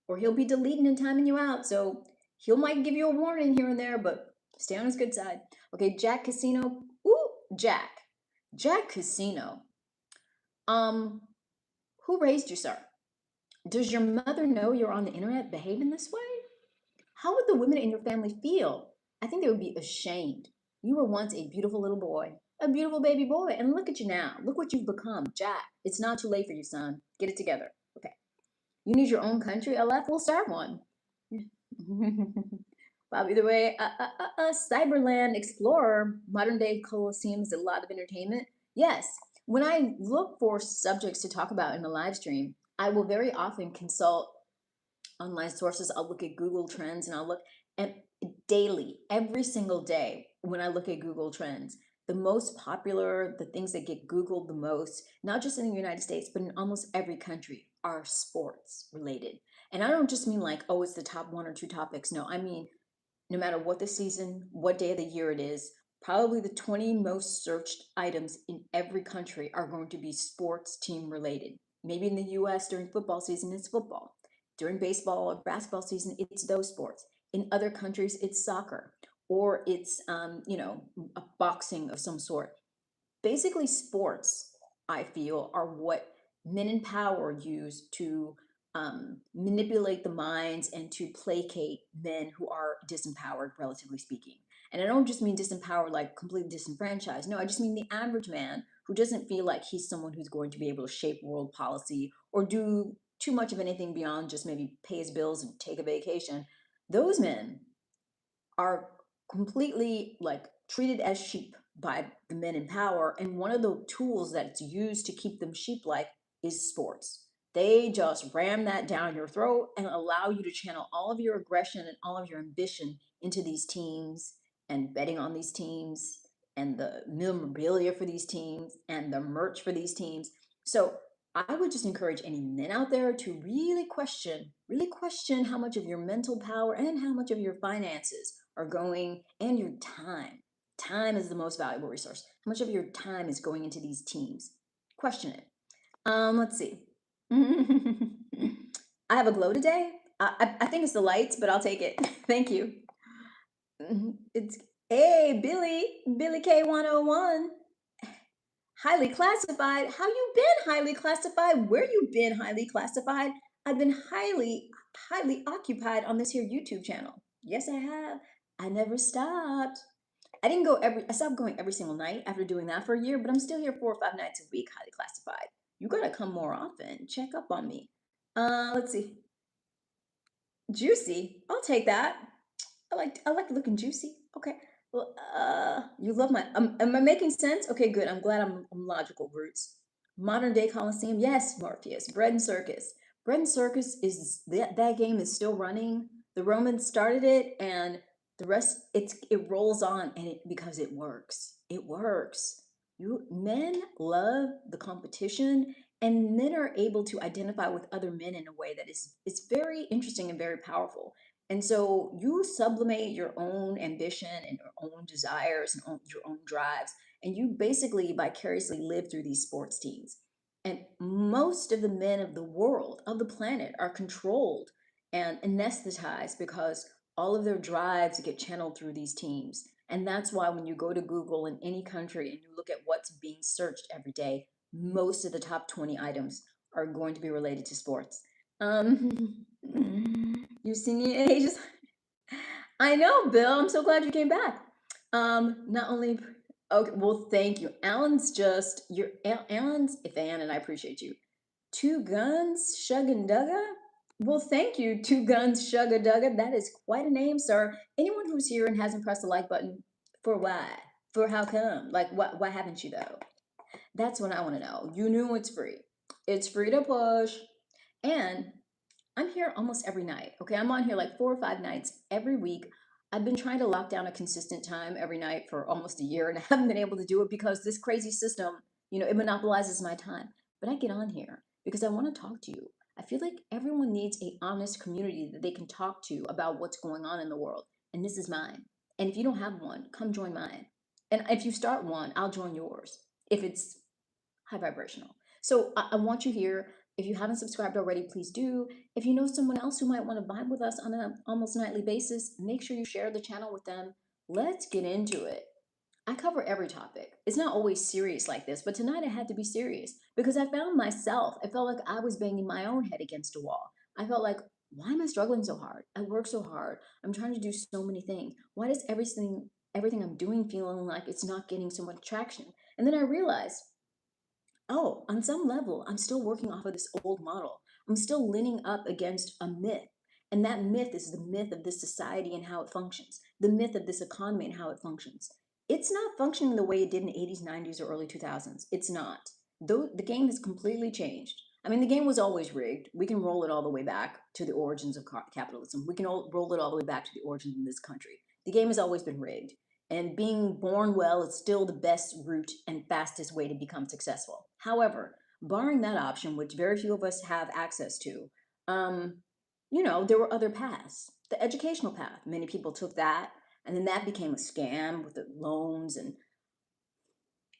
or he'll be deleting and timing you out. So he'll might give you a warning here and there, but stay on his good side. Okay, Jack Casino. Ooh, Jack. Jack Casino. Um, who raised you, sir? Does your mother know you're on the internet behaving this way? How would the women in your family feel? I think they would be ashamed. You were once a beautiful little boy, a beautiful baby boy, and look at you now. Look what you've become, Jack. It's not too late for you, son. Get it together. Okay. You need your own country, LF. We'll start one. Bob, either way, Cyberland Explorer, modern day Colosseum is a lot of entertainment. Yes, when I look for subjects to talk about in the live stream, I will very often consult online sources. I'll look at Google Trends and I'll look at daily, every single day when I look at Google Trends. The most popular, the things that get Googled the most, not just in the United States, but in almost every country, are sports related. And I don't just mean like, oh, it's the top one or two topics. No, I mean, no matter what the season, what day of the year it is, probably the 20 most searched items in every country are going to be sports team related. Maybe in the US during football season, it's football. During baseball or basketball season, it's those sports. In other countries, it's soccer or it's, a boxing of some sort. Basically, sports, I feel, are what men in power use to manipulate the minds and to placate men who are disempowered, relatively speaking. And I don't just mean disempowered like completely disenfranchised. No, I just mean the average man who doesn't feel like he's someone who's going to be able to shape world policy or do too much of anything beyond just maybe pay his bills and take a vacation. Those men are completely like treated as sheep by the men in power. And one of the tools that's used to keep them sheep like is sports. They just ram that down your throat and allow you to channel all of your aggression and all of your ambition into these teams and betting on these teams and the memorabilia for these teams and the merch for these teams. So I would just encourage any men out there to really question how much of your mental power and how much of your finances are going and your time. Time is the most valuable resource. How much of your time is going into these teams? Question it. Let's see. I have a glow today. I think it's the lights, but I'll take it. Thank you. It's hey Billy K101. Highly classified. How you been highly classified? Where you been highly classified? I've been highly occupied on this here YouTube channel. Yes, I have. I never stopped. I stopped going every single night after doing that for a year, but I'm still here 4 or 5 nights a week, highly classified. You gotta come more often. Check up on me. Let's see. Juicy. I'll take that. I like looking juicy. Okay. Well, you love my. Am I making sense? Okay, good. I'm glad I'm logical. Roots. Modern day Coliseum. Yes, Morpheus. Bread and Circus. Bread and Circus is that game is still running. The Romans started it, and the rest it rolls on, and it because it works. It works. You men love the competition, and men are able to identify with other men in a way that is very interesting and very powerful. And so you sublimate your own ambition and your own desires and your own drives, and you basically vicariously live through these sports teams. And most of the men of the world, of the planet, are controlled and anesthetized because all of their drives get channeled through these teams. And that's why when you go to Google in any country and you look at what's being searched every day, most of the top 20 items are going to be related to sports. Um, you see me ages. I know, Bill. I'm so glad you came back. Not only okay, well, thank you. Alan's a fan, and I appreciate you. Two Guns Shugga Well, thank you, Two Guns Shugga. That is quite a name, sir. Anyone who's here and hasn't pressed the like button, for why? For how come? Like, what? Why haven't you though? That's what I want to know. You knew it's free. It's free to push, and I'm here almost every night. Okay, I'm on here like 4 or 5 nights every week. I've been trying to lock down a consistent time every night for almost a year, and I haven't been able to do it because this crazy system, it monopolizes my time. But I get on here because I want to talk to you. I feel like everyone needs a honest community that they can talk to about what's going on in the world, and this is mine. And if you don't have one, come join mine. And if you start one, I'll join yours if it's high vibrational. So I want you here. If you haven't subscribed already, please do. If you know someone else who might want to vibe with us on an almost nightly basis, make sure you share the channel with them. Let's get into it. I cover every topic. It's not always serious like this, but tonight I had to be serious because I found myself, I felt like I was banging my own head against a wall. I felt like, why am I struggling so hard? I work so hard. I'm trying to do so many things. Why does everything I'm doing feeling like it's not getting so much traction? And then I realized, oh, on some level, I'm still working off of this old model. I'm still leaning up against a myth. And that myth is the myth of this society and how it functions, the myth of this economy and how it functions. It's not functioning the way it did in the 80s, 90s, or early 2000s. It's not. Though the game has completely changed. I mean, the game was always rigged. We can roll it all the way back to the origins of capitalism. We can roll it all the way back to the origins of this country. The game has always been rigged. And being born well is still the best route and fastest way to become successful. However, barring that option, which very few of us have access to, there were other paths. The educational path, many people took that, and then that became a scam with the loans. And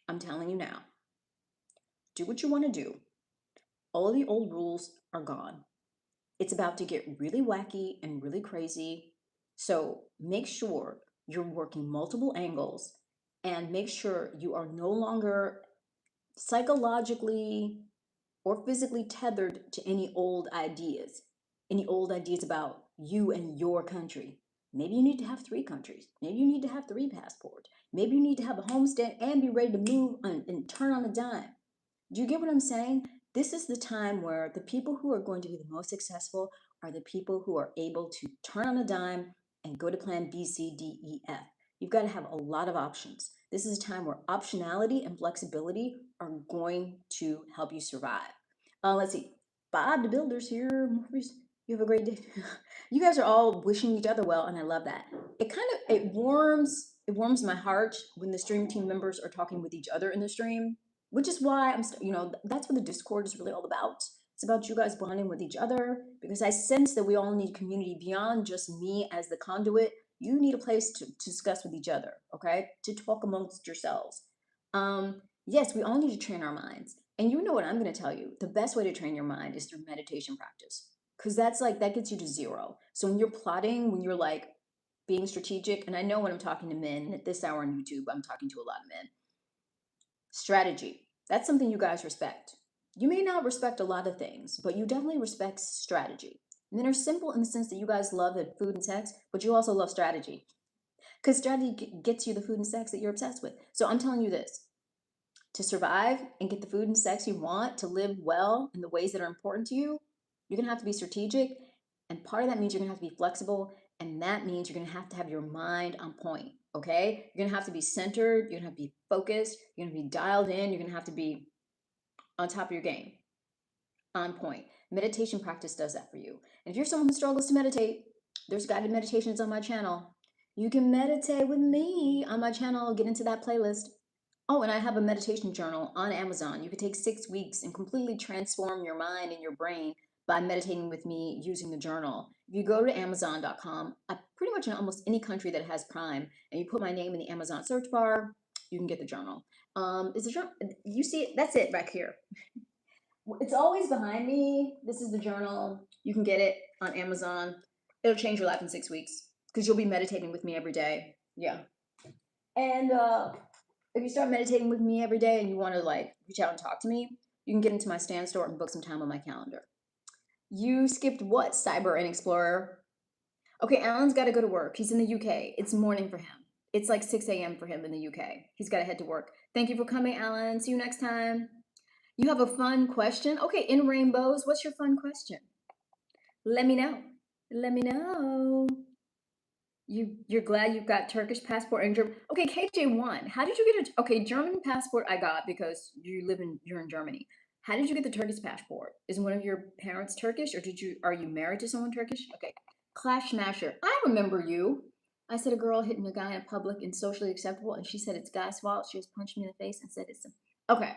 I'm telling you now, do what you want to do. All of the old rules are gone. It's about to get really wacky and really crazy. So make sure you're working multiple angles and make sure you are no longer psychologically or physically tethered to any old ideas about you and your country. Maybe you need to have 3 countries. Maybe you need to have 3 passports. Maybe you need to have a homestead and be ready to move and turn on a dime. Do you get what I'm saying? This is the time where the people who are going to be the most successful are the people who are able to turn on a dime and go to plan B, C, D, E, F. You've got to have a lot of options. This is a time where optionality and flexibility are going to help you survive. Let's see. Bob the Builder's here. You have a great day. You guys are all wishing each other well, and I love that. It warms my heart when the stream team members are talking with each other in the stream, which is why that's what the Discord is really all about. It's about you guys bonding with each other because I sense that we all need community beyond just me as the conduit. You need a place to discuss with each other, okay? To talk amongst yourselves. Yes, we all need to train our minds. And you know what I'm going to tell you? The best way to train your mind is through meditation practice because that gets you to zero. So when you're plotting, when you're like being strategic, and I know when I'm talking to men at this hour on YouTube, I'm talking to a lot of men. Strategy. That's something you guys respect. You may not respect a lot of things, but you definitely respect strategy. And then are simple in the sense that you guys love food and sex, but you also love strategy. Because strategy gets you the food and sex that you're obsessed with. So I'm telling you this. To survive and get the food and sex you want, to live well in the ways that are important to you, you're going to have to be strategic. And part of that means you're going to have to be flexible. And that means you're going to have your mind on point. Okay? You're going to have to be centered. You're going to have to be focused. You're going to be dialed in. You're going to have to be on top of your game, on point. Meditation practice does that for you. And if you're someone who struggles to meditate, there's guided meditations on my channel. You can meditate with me on my channel. Get into that playlist. Oh, and I have a meditation journal on Amazon. You could take 6 weeks and completely transform your mind and your brain by meditating with me using the journal. If you go to Amazon.com, pretty much in almost any country that has Prime, and you put my name in the Amazon search bar, you can get the journal. Is the journal? You see it? That's it back here. It's always behind me. This is the journal. You can get it on Amazon. It'll change your life in 6 weeks. because you'll be meditating with me every day. Yeah. And if you start meditating with me every day and you want to like reach out and talk to me, you can get into my Stan Store and book some time on my calendar. You skipped what, Cyber and Explorer? Okay, Alan's got to go to work. He's in the UK. It's morning for him. It's like 6 a.m. for him in the UK. He's got to head to work. Thank you for coming, Alan. See you next time. You have a fun question? Okay, in rainbows, what's your fun question? Let me know. Let me know. You're glad you've got Turkish passport and German. Okay, KJ1. How did you get a okay, German passport I got because you're in Germany. How did you get the Turkish passport? Is one of your parents Turkish or are you married to someone Turkish? Okay. Clash Smasher. I remember you. I said a girl hitting a guy in public and socially acceptable, and she said it's guy's fault. She was punched me in the face and said it's okay.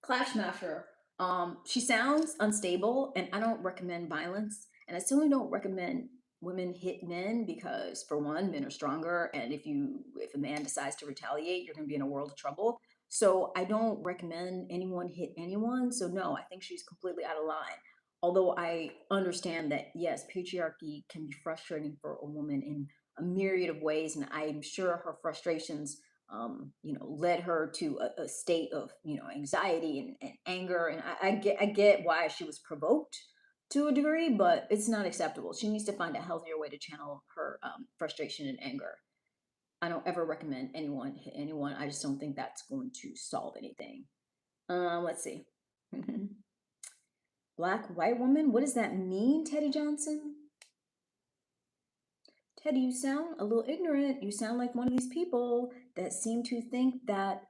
Clash Smasher. She sounds unstable, and I don't recommend violence, and I certainly don't recommend women hit men because, for one, men are stronger, and if a man decides to retaliate, you're going to be in a world of trouble. So I don't recommend anyone hit anyone. So no, I think she's completely out of line. Although I understand that yes, patriarchy can be frustrating for a woman in a myriad of ways, and I'm sure her frustrations led her to a state of, anxiety and anger. And I get why she was provoked to a degree, but it's not acceptable. She needs to find a healthier way to channel her frustration and anger. I don't ever recommend anyone hit anyone. I just don't think that's going to solve anything. Let's see. Black white woman. What does that mean, Teddy Johnson? Teddy, you sound a little ignorant. You sound like one of these people that seem to think that,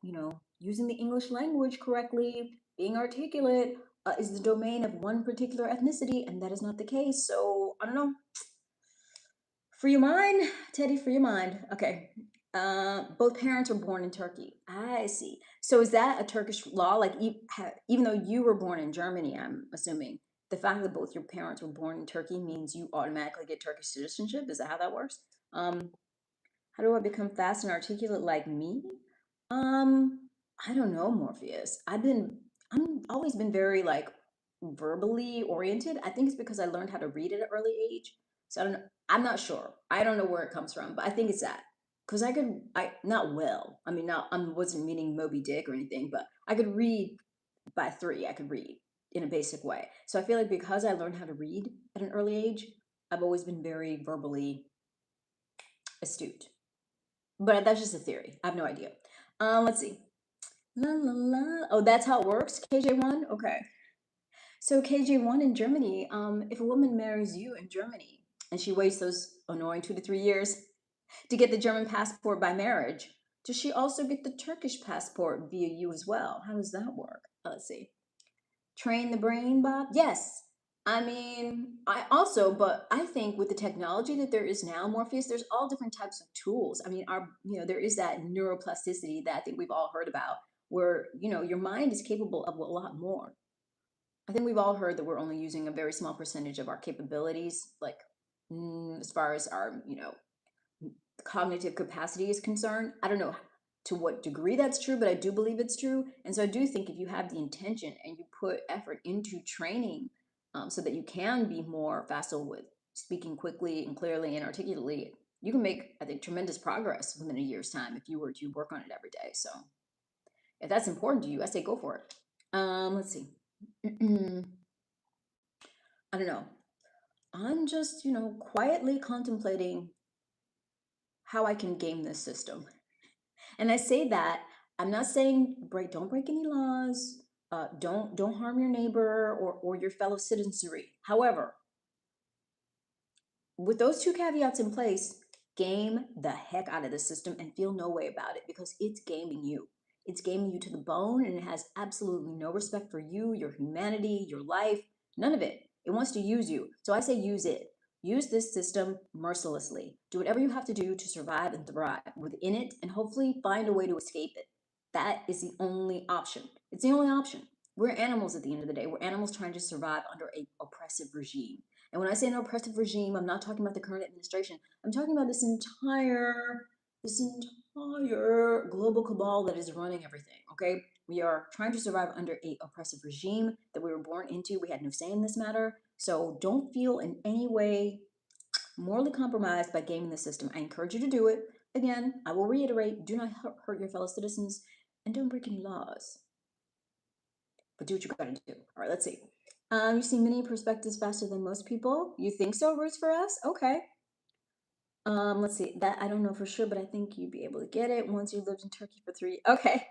using the English language correctly, being articulate, is the domain of one particular ethnicity, and that is not the case. So, I don't know. Free your mind, Teddy, free your mind. Okay. Both parents were born in Turkey. I see. So, is that a Turkish law? Like, even though you were born in Germany, I'm assuming the fact that both your parents were born in Turkey means you automatically get Turkish citizenship. Is that how that works? Um, how do I become fast and articulate like me? I don't know, Morpheus. I'm always been very like verbally oriented. I think it's because I learned how to read at an early age. So I don't know. I'm not sure. I don't know where it comes from, but I think it's that. Because I not well. I mean, not I wasn't meaning Moby Dick or anything, but I could read by 3. I could read in a basic way. So I feel like because I learned how to read at an early age, I've always been very verbally astute. But that's just a theory. I have no idea. Let's see. La la la. Oh, that's how it works. KJ1. Okay. So KJ1 in Germany. If a woman marries you in Germany and she waits those annoying 2 to 3 years to get the German passport by marriage, does she also get the Turkish passport via you as well? How does that work? Let's see. Train the brain, Bob? Yes. I mean, but I think with the technology that there is now, Morpheus, there's all different types of tools. I mean, there is that neuroplasticity that I think we've all heard about, where, your mind is capable of a lot more. I think we've all heard that we're only using a very small percentage of our capabilities, like as far as our, cognitive capacity is concerned. I don't know to what degree that's true, but I do believe it's true. And so I do think if you have the intention and you put effort into training so that you can be more facile with speaking quickly and clearly and articulately, you can make, I think, tremendous progress within a year's time if you were to work on it every day. So if that's important to you, I say go for it. Let's see. I don't know. I'm just, quietly contemplating how I can game this system. And I say that I'm not saying don't break any laws, don't harm your neighbor or your fellow citizenry. However, with those 2 caveats in place, game the heck out of the system and feel no way about it because it's gaming you. It's gaming you to the bone and it has absolutely no respect for you, your humanity, your life, none of it. It wants to use you. So I say use it. Use this system mercilessly. Do whatever you have to do to survive and thrive within it and hopefully find a way to escape it. That is the only option. It's the only option. We're animals at the end of the day. We're animals trying to survive under a oppressive regime. And when I say an oppressive regime, I'm not talking about the current administration. I'm talking about this entire global cabal that is running everything. Okay, we are trying to survive under a oppressive regime that we were born into. We had no say in this matter. So don't feel in any way morally compromised by gaming the system. I encourage you to do it. Again, I will reiterate, do not hurt your fellow citizens and don't break any laws, but do what you gotta do. All right, let's see. You see many perspectives faster than most people. You think so, Roots for Us? Okay. Let's see. That I don't know for sure, but I think you'd be able to get it once you lived in Turkey for 3. Okay.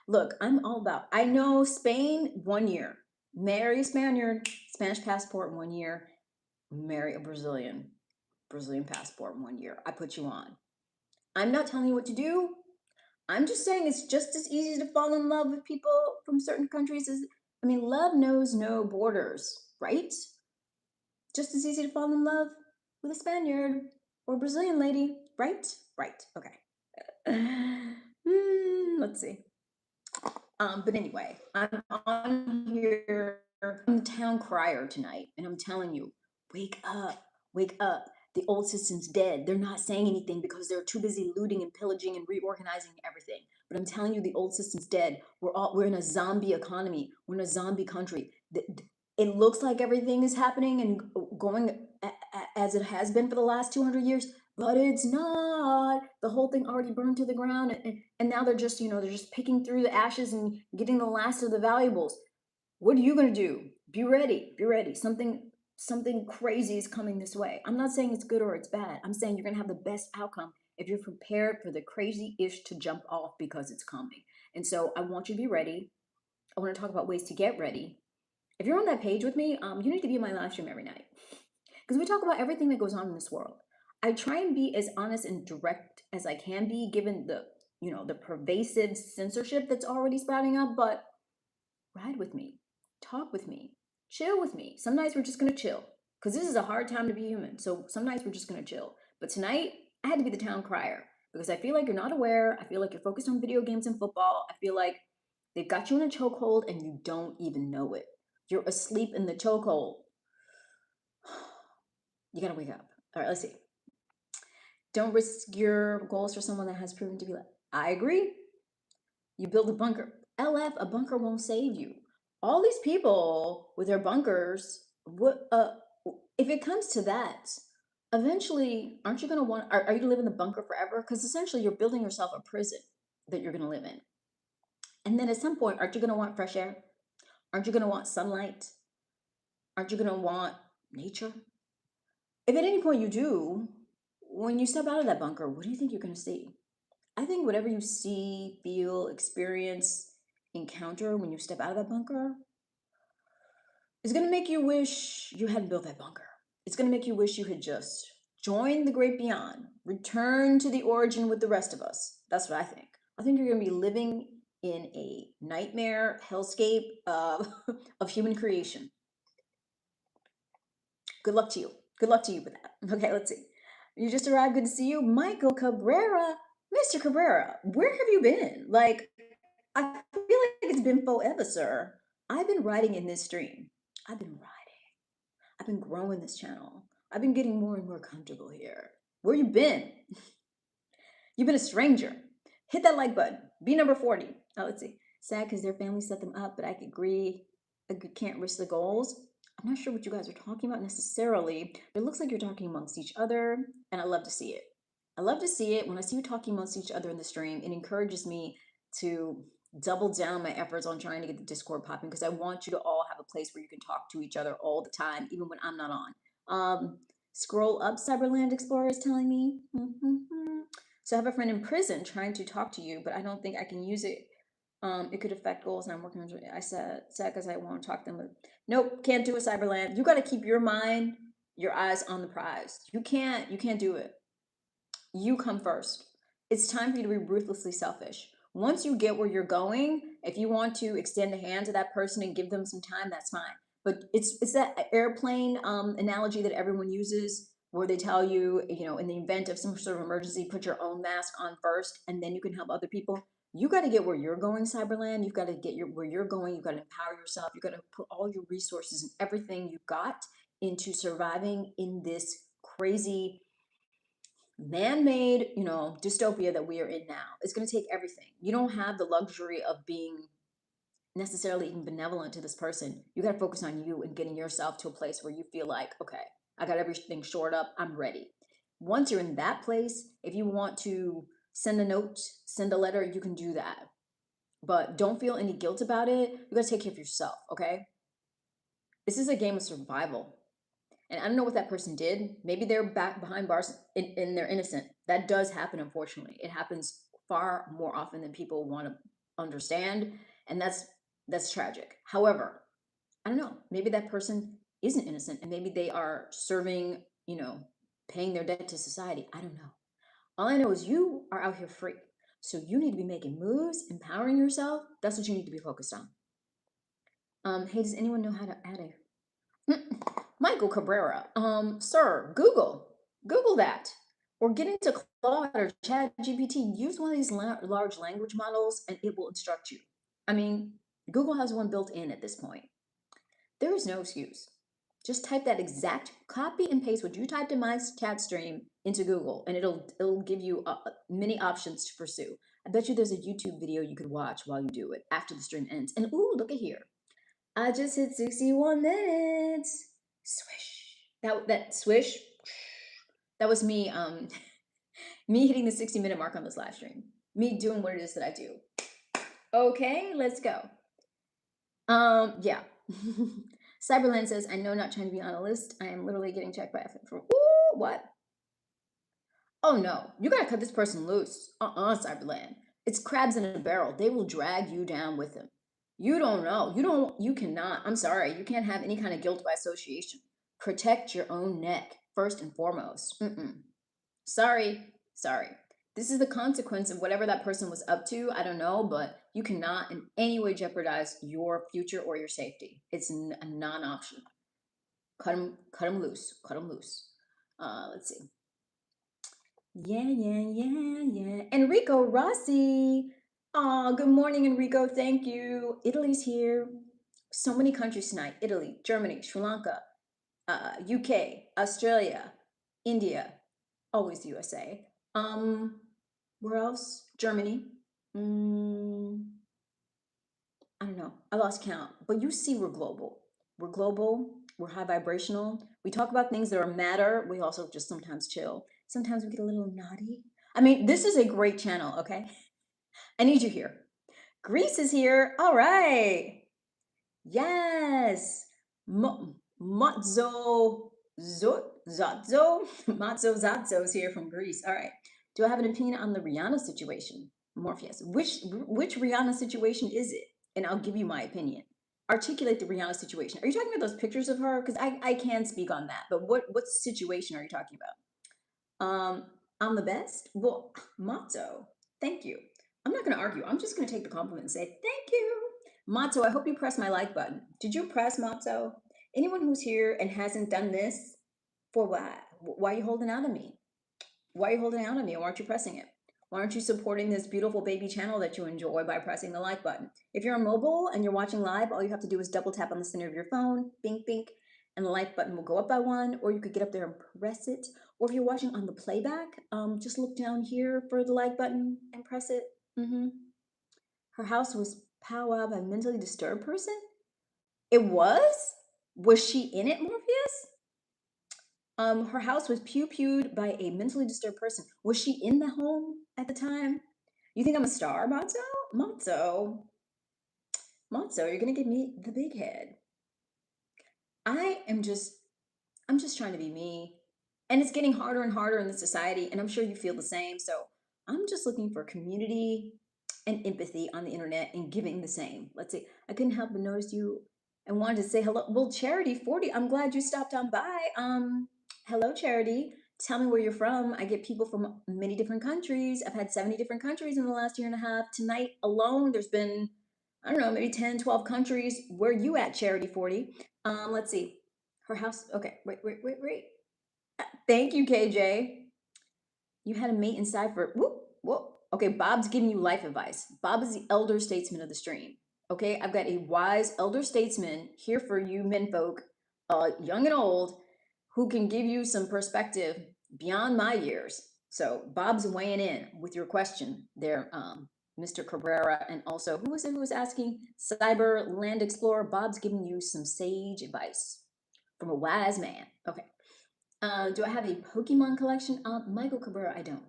Look, I'm all about. I know Spain 1 year. Marry a Spaniard, Spanish passport 1 year. Marry a Brazilian passport 1 year. I put you on. I'm not telling you what to do. I'm just saying it's just as easy to fall in love with people from certain countries as, I mean, love knows no borders, right? Just as easy to fall in love with a Spaniard or Brazilian lady, right? Right. Okay. Let's see. But anyway, I'm on here. I'm the town crier tonight, and I'm telling you, wake up, wake up. The old system's dead. They're not saying anything because they're too busy looting and pillaging and reorganizing everything. But I'm telling you, the old system's dead. We're in a zombie economy. We're in a zombie country. It looks like everything is happening and going as it has been for the last 200 years, but it's not. The whole thing already burned to the ground, and now they're just, they're just picking through the ashes and getting the last of the valuables. What are you going to do? Be ready. Be ready. Something crazy is coming this way. I'm not saying it's good or it's bad. I'm saying you're going to have the best outcome if you're prepared for the crazy ish to jump off because it's coming. And so I want you to be ready. I want to talk about ways to get ready. If you're on that page with me, you need to be in my live stream every night because we talk about everything that goes on in this world. I try and be as honest and direct as I can be, given the pervasive censorship that's already sprouting up. But ride with me, talk with me, chill with me. Some nights we're just gonna chill because this is a hard time to be human. So some nights we're just gonna chill. But tonight I had to be the town crier because I feel like you're not aware. I feel like you're focused on video games and football. I feel like they've got you in a chokehold and you don't even know it. You're asleep in the chokehold. You gotta wake up. All right, let's see. Don't risk your goals for someone that has proven to be like. I agree. You build a bunker. LF, a bunker won't save you. All these people with their bunkers, what if it comes to that, eventually aren't you gonna want are you to live in the bunker forever? Because essentially you're building yourself a prison that you're gonna live in. And then at some point, aren't you gonna want fresh air? Aren't you gonna want sunlight? Aren't you gonna want nature? If at any point you do, when you step out of that bunker, what do you think you're gonna see? I think whatever you see, feel, experience, encounter when you step out of that bunker is going to make you wish you hadn't built that bunker. It's going to make you wish you had just joined the great beyond, returned to the origin with the rest of us. That's what I think. I think you're going to be living in a nightmare hellscape of, of human creation. Good luck to you. Good luck to you with that. Okay, let's see. You just arrived. Good to see you. Michael Cabrera. Mr. Cabrera, where have you been? Like, I feel like it's been forever, sir. I've been writing in this stream. I've been writing. I've been growing this channel. I've been getting more and more comfortable here. Where you been? You've been a stranger. Hit that like button. Be number 40. Oh, let's see. Sad because their family set them up, but I agree. I can't risk the goals. I'm not sure what you guys are talking about necessarily, but it looks like you're talking amongst each other, and I love to see it. I love to see it. When I see you talking amongst each other in the stream, it encourages me to double down my efforts on trying to get the Discord popping because I want you to all have a place where you can talk to each other all the time, even when I'm not on. Scroll up, Cyberland Explorer is telling me. So I have a friend in prison trying to talk to you, but I don't think I can use it. It could affect goals, and I'm working on it. I said because I want to talk to them. Nope, can't do it, Cyberland. You got to keep your mind, your eyes on the prize. You can't do it. You come first. It's time for you to be ruthlessly selfish. Once you get where you're going, if you want to extend a hand to that person and give them some time, that's fine. But it's that airplane analogy that everyone uses where they tell you, in the event of some sort of emergency, put your own mask on first and then you can help other people. You got to get where you're going, Cyberland. You've got to get where you're going. You've got to empower yourself. You've got to put all your resources and everything you got into surviving in this crazy man-made, dystopia that we are in now. It's going to take everything. You don't have the luxury of being necessarily even benevolent to this person. You got to focus on you and getting yourself to a place where you feel like, okay, I got everything shored up. I'm ready. Once you're in that place, if you want to send a note, send a letter, you can do that. But don't feel any guilt about it. You gotta take care of yourself, okay? This is a game of survival. And I don't know what that person did. Maybe they're back behind bars and they're innocent. That does happen, unfortunately. It happens far more often than people want to understand. And that's tragic. However, I don't know. Maybe that person isn't innocent and maybe they are serving, paying their debt to society. I don't know. All I know is you are out here free. So you need to be making moves, empowering yourself. That's what you need to be focused on. Hey, does anyone know how to add a Michael Cabrera? Sir, Google that. Or get into Claude or Chat GPT. Use one of these large language models and it will instruct you. I mean, Google has one built in at this point. There is no excuse. Just type that exact copy and paste what you typed in my chat stream into Google, and it'll give you many options to pursue. I bet you there's a YouTube video you could watch while you do it after the stream ends. And ooh, look at here! I just hit 61 minutes. Swish. That swish. That was me. Me hitting the 60-minute mark on this live stream. Me doing what it is that I do. Okay, let's go. Yeah. Cyberland says, I know, not trying to be on a list. I am literally getting checked by FM for, ooh, what? Oh no, you gotta cut this person loose. Cyberland. It's crabs in a barrel. They will drag you down with them. You don't know. You cannot. I'm sorry. You can't have any kind of guilt by association. Protect your own neck, first and foremost. Sorry. This is the consequence of whatever that person was up to. I don't know, but you cannot in any way jeopardize your future or your safety. It's a non-option. Cut them loose. Let's see. Yeah. Enrico Rossi. Good morning, Enrico. Thank you. Italy's here. So many countries tonight. Italy, Germany, Sri Lanka, UK, Australia, India, always USA. Where else? Germany. I don't know. I lost count. But you see, we're global. We're high vibrational. We talk about things that are matter. We also just sometimes chill. Sometimes we get a little naughty. I mean, this is a great channel, okay? I need you here. Greece is here. All right. Yes. Matzo Zatzo is here from Greece. All right. Do I have an opinion on the Rihanna situation? Morpheus. Which Rihanna situation is it? And I'll give you my opinion. Articulate the Rihanna situation. Are you talking about those pictures of her? Because I can speak on that. But what situation are you talking about? I'm the best? Well, Matzo, thank you. I'm not going to argue. I'm just going to take the compliment and say thank you. Matzo, I hope you press my like button. Did you press, Matzo? Anyone who's here and hasn't done this, for what? Why are you holding out on me? Why are you holding out on me? Why aren't you pressing it? Why aren't you supporting this beautiful baby channel that you enjoy by pressing the like button? If you're on mobile and you're watching live, all you have to do is double tap on the center of your phone, bink, bink, and the like button will go up by one, or you could get up there and press it. Or if you're watching on the playback, just look down here for the like button and press it. Her house was powwowed by a mentally disturbed person? It was? Was she in it, Morpheus? Her house was pew-pewed by a mentally disturbed person. Was she in the home at the time? You think I'm a star, Matzo, you're gonna give me the big head. I'm just trying to be me. And it's getting harder and harder in the society, and I'm sure you feel the same. So I'm just looking for community and empathy on the internet and giving the same. Let's see. I couldn't help but notice you and wanted to say hello. Well, Charity 40, I'm glad you stopped on by. Hello, Charity. Tell me where you're from. I get people from many different countries. I've had 70 different countries in the last year and a half. Tonight alone, there's been, I don't know, maybe 10, 12 countries. Where you at, Charity 40? Let's see. Her house. Okay, wait. Thank you, KJ. You had a mate inside for whoop. Okay, Bob's giving you life advice. Bob is the elder statesman of the stream. Okay, I've got a wise elder statesman here for you menfolk, young and old, who can give you some perspective beyond my years. So Bob's weighing in with your question there, Mr. Cabrera, and also who was it who was asking? Cyber Land Explorer. Bob's giving you some sage advice from a wise man. Okay. Do I have a Pokemon collection? Michael Cabrera, I don't.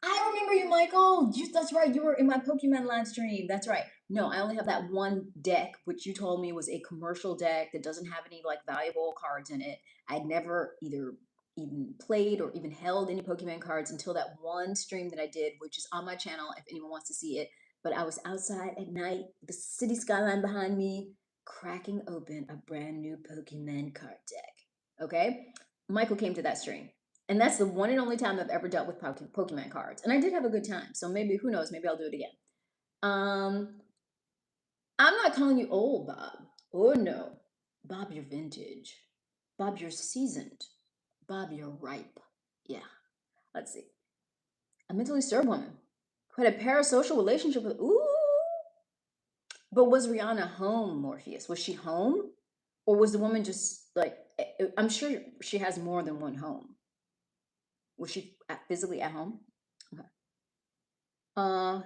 I remember you, Michael. That's right. You were in my Pokemon live stream. That's right. No, I only have that one deck, which you told me was a commercial deck that doesn't have any like valuable cards in it. I'd never either even played or even held any Pokemon cards until that one stream that I did, which is on my channel if anyone wants to see it. But I was outside at night, the city skyline behind me, cracking open a brand new Pokemon card deck. Okay. Michael came to that stream. And that's the one and only time I've ever dealt with Pokemon cards. And I did have a good time. So maybe, who knows, maybe I'll do it again. Um, I'm not calling you old, Bob. Oh, no. Bob, you're vintage. Bob, you're seasoned. Bob, you're ripe. Yeah. Let's see. A mentally disturbed woman who had a parasocial relationship with, ooh. But was Rihanna home, Morpheus? Was she home? Or was the woman just like, I'm sure she has more than one home. Was she physically at home? Okay. Uh,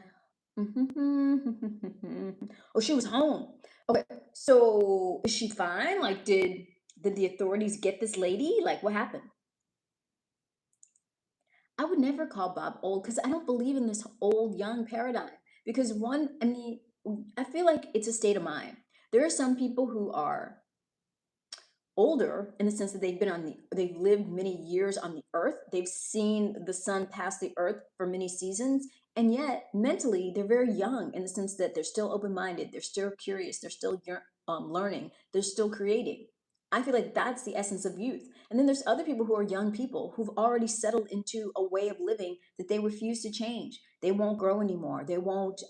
oh, she was home. Okay, so is she fine? Like, did the authorities get this lady? Like, what happened? I would never call Bob old because I don't believe in this old young paradigm. Because one, I mean, I feel like it's a state of mind. There are some people who are older in the sense that they've lived many years on the earth, they've seen the sun pass the earth for many seasons, and yet mentally they're very young in the sense that they're still open-minded, they're still curious, they're still learning, they're still creating. I feel like that's the essence of youth. And then there's other people who are young people who've already settled into a way of living that they refuse to change. They won't grow anymore, they won't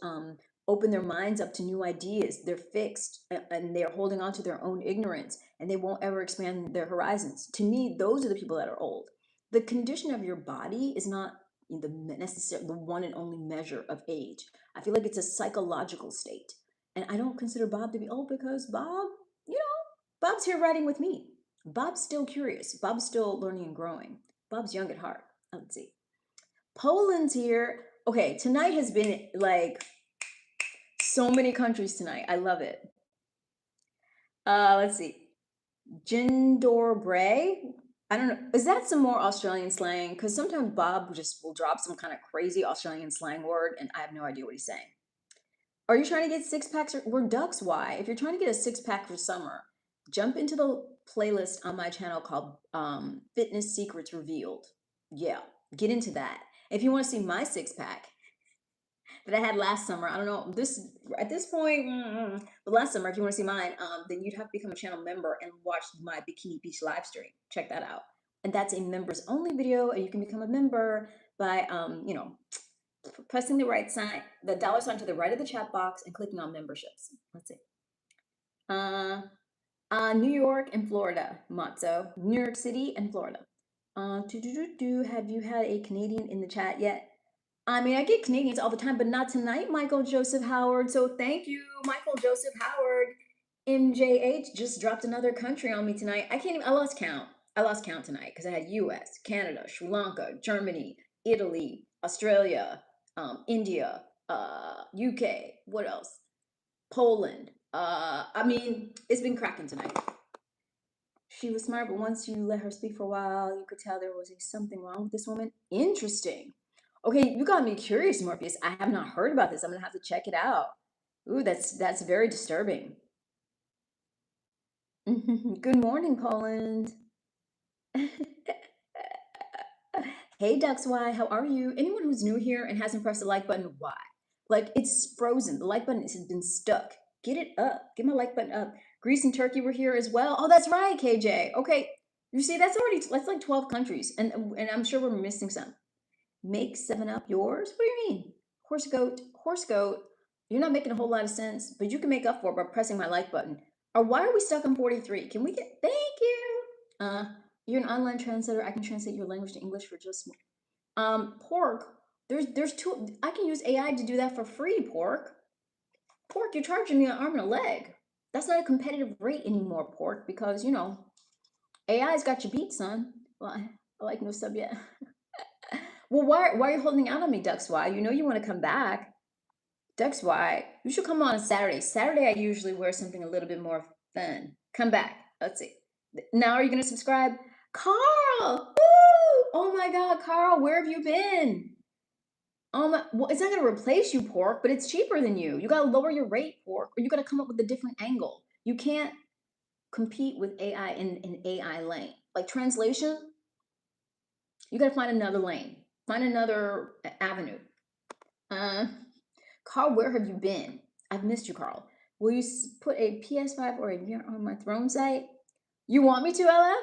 open their minds up to new ideas. They're fixed and they're holding on to their own ignorance and they won't ever expand their horizons. To me, those are the people that are old. The condition of your body is not the one and only measure of age. I feel like it's a psychological state. And I don't consider Bob to be old because Bob, you know, Bob's here riding with me. Bob's still curious. Bob's still learning and growing. Bob's young at heart. Let's see. Poland's here. Okay, tonight has been like so many countries tonight. I love it. Let's see. Jindor Bray. I don't know. Is that some more Australian slang? Because sometimes Bob just will drop some kind of crazy Australian slang word, and I have no idea what he's saying. Are you trying to get six packs? We're ducks. Why? If you're trying to get a six pack for summer, jump into the playlist on my channel called Fitness Secrets Revealed. Yeah, get into that. If you want to see my six pack, that I had last summer. I don't know this at this point, but last summer, if you want to see mine, then you'd have to become a channel member and watch my Bikini Beach live stream. Check that out. And that's a members only video, and you can become a member by, pressing the right sign, the dollar sign to the right of the chat box, and clicking on memberships. Let's see. New York and Florida, Matzo. New York City and Florida. Have you had a Canadian in the chat yet? I mean, I get Canadians all the time, but not tonight, Michael Joseph Howard. So thank you, Michael Joseph Howard. MJH just dropped another country on me tonight. I can't even, I lost count. I lost count tonight because I had US, Canada, Sri Lanka, Germany, Italy, Australia, India, UK, what else? Poland. I mean, it's been cracking tonight. She was smart, but once you let her speak for a while, you could tell there was something wrong with this woman. Interesting. Okay, you got me curious, Morpheus. I have not heard about this. I'm gonna have to check it out. Ooh, that's very disturbing. Good morning, Poland. Hey, Ducks Y, how are you? Anyone who's new here and hasn't pressed the like button, why? Like, it's frozen. The like button has been stuck. Get it up. Get my like button up. Greece and Turkey were here as well. Oh, that's right, KJ. Okay, you see, that's like 12 countries, and I'm sure we're missing some. Make 7-Up yours? What do you mean? Horse goat. You're not making a whole lot of sense, but you can make up for it by pressing my like button. Or why are we stuck on 43? Can we get, thank you. You're an online translator. I can translate your language to English for just Pork. There's two. I can use AI to do that for free. Pork. You're charging me an arm and a leg. That's not a competitive rate anymore, Pork, because you know AI's got you beat, son. Well, I like no sub yet. Well, why are you holding out on me, Ducks Y? You know you want to come back. Ducks Y, you should come on Saturday. Saturday, I usually wear something a little bit more fun. Come back. Let's see. Now, are you going to subscribe? Carl! Woo! Oh my God, Carl, where have you been? Well, it's not gonna replace you, pork, but it's cheaper than you. You gotta lower your rate, pork, or you gotta come up with a different angle. You can't compete with AI in an AI lane. Like translation, you gotta find another lane, find another avenue. Uh, Carl, where have you been? I've missed you, Carl. Will you put a PS5 or a VR on my throne site? You want me to, LF?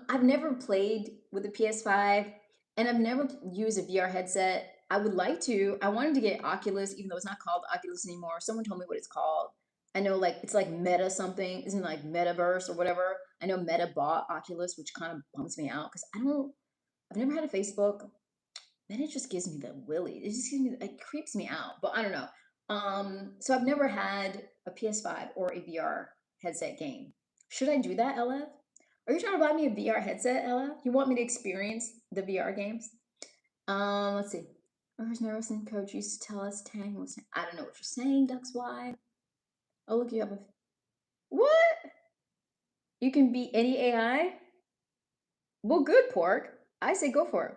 I've never played with a PS5 and I've never used a VR headset. I would like to. I wanted to get Oculus, even though it's not called Oculus anymore. Someone told me what it's called. I know like it's like Meta something, isn't it like Metaverse or whatever. I know Meta bought Oculus, which kind of bums me out because I've never had a Facebook. Then it just gives me the willy. It just gives me, it creeps me out. But I don't know. So I've never had a PS5 or a VR headset game. Should I do that, LF? Are you trying to buy me a VR headset, Ella? You want me to experience the VR games? Let's see. Where's Nervous Coach used to tell us Tang was. I don't know what you're saying, Ducks Y. I'll look you up. What? You can beat any AI? Well, good, Pork. I say go for it.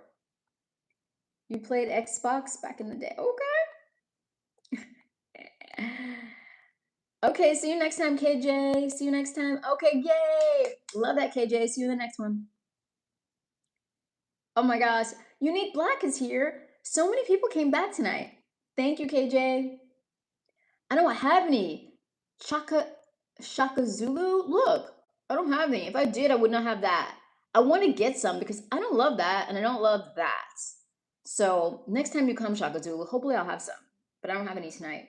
You played Xbox back in the day. Okay. Okay, see you next time, KJ. See you next time. Okay, yay. Love that, KJ. See you in the next one. Oh my gosh. Unique Black is here. So many people came back tonight. Thank you, KJ. I don't have any. Shaka Zulu? Look, I don't have any. If I did, I would not have that. I want to get some because I don't love that and I don't love that. So next time you come, Shaka Zulu, hopefully I'll have some. But I don't have any tonight.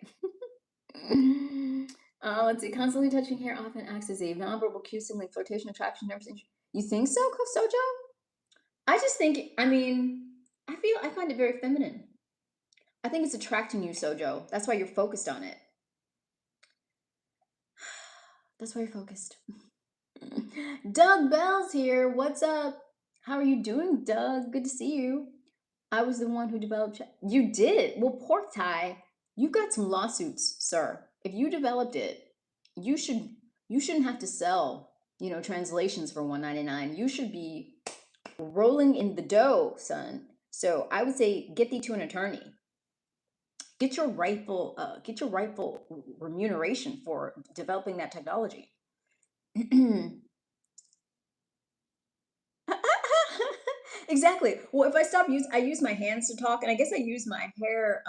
Let's see. Constantly touching hair often acts as a nonverbal cue signaling flirtation, attraction, nervous interest. You think so, Sojo? I just think, I mean, I find it very feminine. I think it's attracting you, Sojo. That's why you're focused on it. That's why you're focused. Doug Bell's here. What's up? How are you doing, Doug? Good to see you. I was the one who developed. You did? Well, Pork Thai, you've got some lawsuits, sir. If you developed it, you should. You shouldn't have to sell, translations for $1.99. You should be rolling in the dough, son. So I would say get thee to an attorney. Get your rightful remuneration for developing that technology. Exactly. Well, if I stop I use my hands to talk, and I guess I use my hair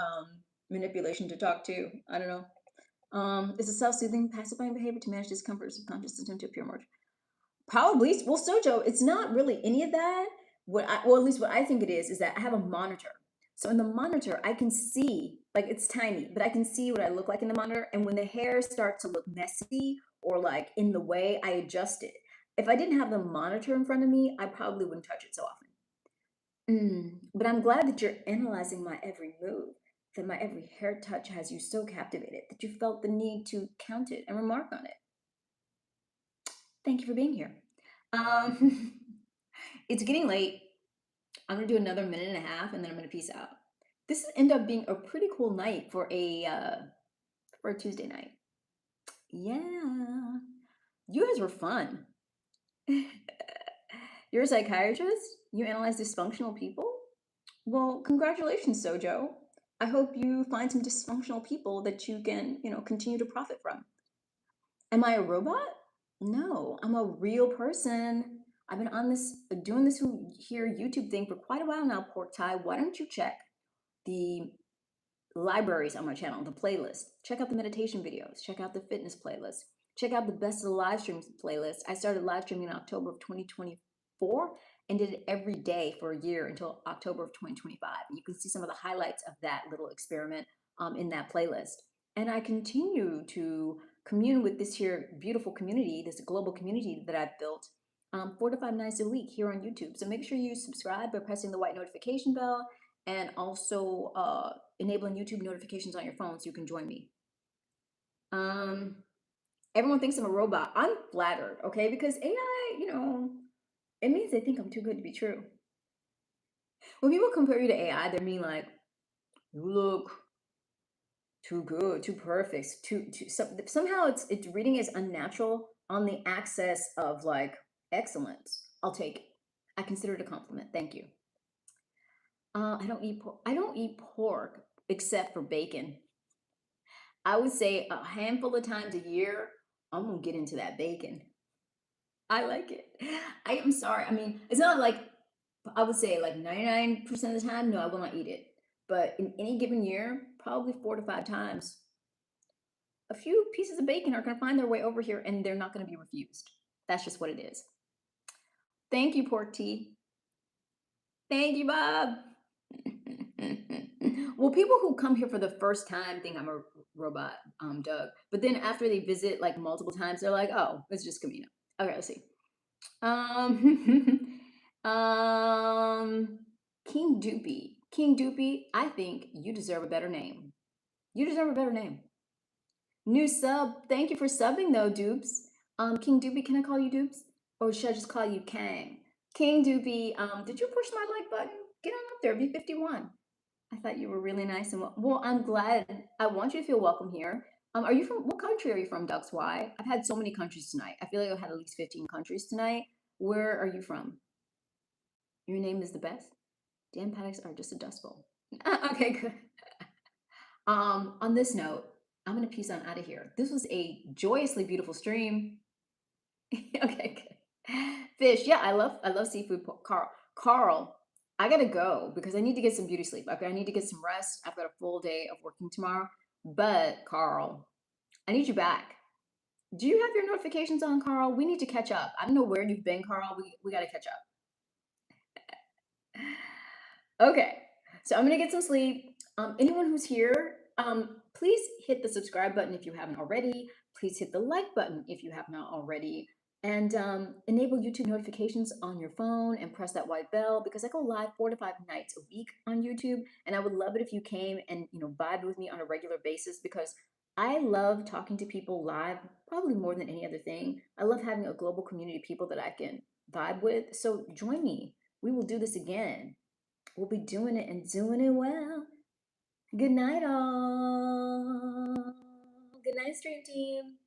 manipulation to talk too. I don't know. It's a self-soothing, pacifying behavior to manage discomfort, subconscious system to appear more. Probably. Well, Sojo, it's not really any of that. Well, at least what I think it is that I have a monitor. So in the monitor, I can see, like it's tiny, but I can see what I look like in the monitor. And when the hair starts to look messy or like in the way, I adjust it. If I didn't have the monitor in front of me, I probably wouldn't touch it so often. But I'm glad that you're analyzing my every move, that my every hair touch has you so captivated that you felt the need to count it and remark on it. Thank you for being here. Um, it's getting late. I'm gonna do another minute and a half, and then I'm gonna peace out. This ended up being a pretty cool night for a Tuesday night. Yeah, you guys were fun. You're a psychiatrist. You analyze dysfunctional people. Well, congratulations, Sojo. I hope you find some dysfunctional people that you can, continue to profit from. Am I a robot? No, I'm a real person. I've been on this, doing this here YouTube thing for quite a while now, Pork Thai. Why don't you check the libraries on my channel, the playlist? Check out the meditation videos. Check out the fitness playlist. Check out the best of the live streams playlist. I started live streaming in October of 2024 and did it every day for a year until October of 2025. And you can see some of the highlights of that little experiment in that playlist. And I continue to commune with this here beautiful community, this global community that I've built 4 to 5 nights a week here on YouTube. So make sure you subscribe by pressing the white notification bell and also enabling YouTube notifications on your phone so you can join me. Everyone thinks I'm a robot. I'm flattered, okay? Because AI, it means they think I'm too good to be true. When people compare you to AI, they mean like, you look too good, too perfect, somehow it's reading is unnatural on the access of like excellence. I'll take it. I consider it a compliment. Thank you. I don't eat pork. I don't eat pork except for bacon. I would say a handful of times a year, I'm gonna get into that bacon. I like it. I am sorry. I mean, it's not like I would say like 99% of the time, no, I will not eat it. But in any given year, probably 4 to 5 times, a few pieces of bacon are going to find their way over here and they're not going to be refused. That's just what it is. Thank you, Pork Tea. Thank you, Bob. Well, people who come here for the first time think I'm a robot, Doug. But then after they visit like multiple times, they're like, oh, it's just Camino. Okay, let's see. Um, um, King Doopy. King Doopy, I think you deserve a better name. You deserve a better name. New sub. Thank you for subbing though, Dupes. King Doopy, can I call you Dupes? Or should I just call you Kang? King Doopy, did you push my like button? Get on up there, be 51. I thought you were really nice and well, I'm glad. I want you to feel welcome here. Are you from what country are you from, Ducks? Why? I've had so many countries tonight. I feel like I've had at least 15 countries tonight. Where are you from? Your name is the best. Dan Paddocks are just a dust bowl. Okay, good. On this note, I'm gonna peace on out of here. This was a joyously beautiful stream. Okay, good. Fish, yeah, I love seafood. Carl, I gotta go because I need to get some beauty sleep. Okay, I need to get some rest. I've got a full day of working tomorrow. But Carl, I need you back. Do you have your notifications on, Carl? We need to catch up. I don't know where you've been, Carl. We gotta catch up. Okay, so I'm gonna get some sleep. Anyone who's here, please hit the subscribe button if you haven't already. Please hit the like button if you have not already, and enable YouTube notifications on your phone and press that white bell because I go live 4 to 5 nights a week on YouTube, and I would love it if you came and vibe with me on a regular basis because I love talking to people live, probably more than any other thing. I love having a global community of people that I can vibe with. So join me. We will do this again. We'll be doing it and doing it well. Good night, all. Good night, stream team.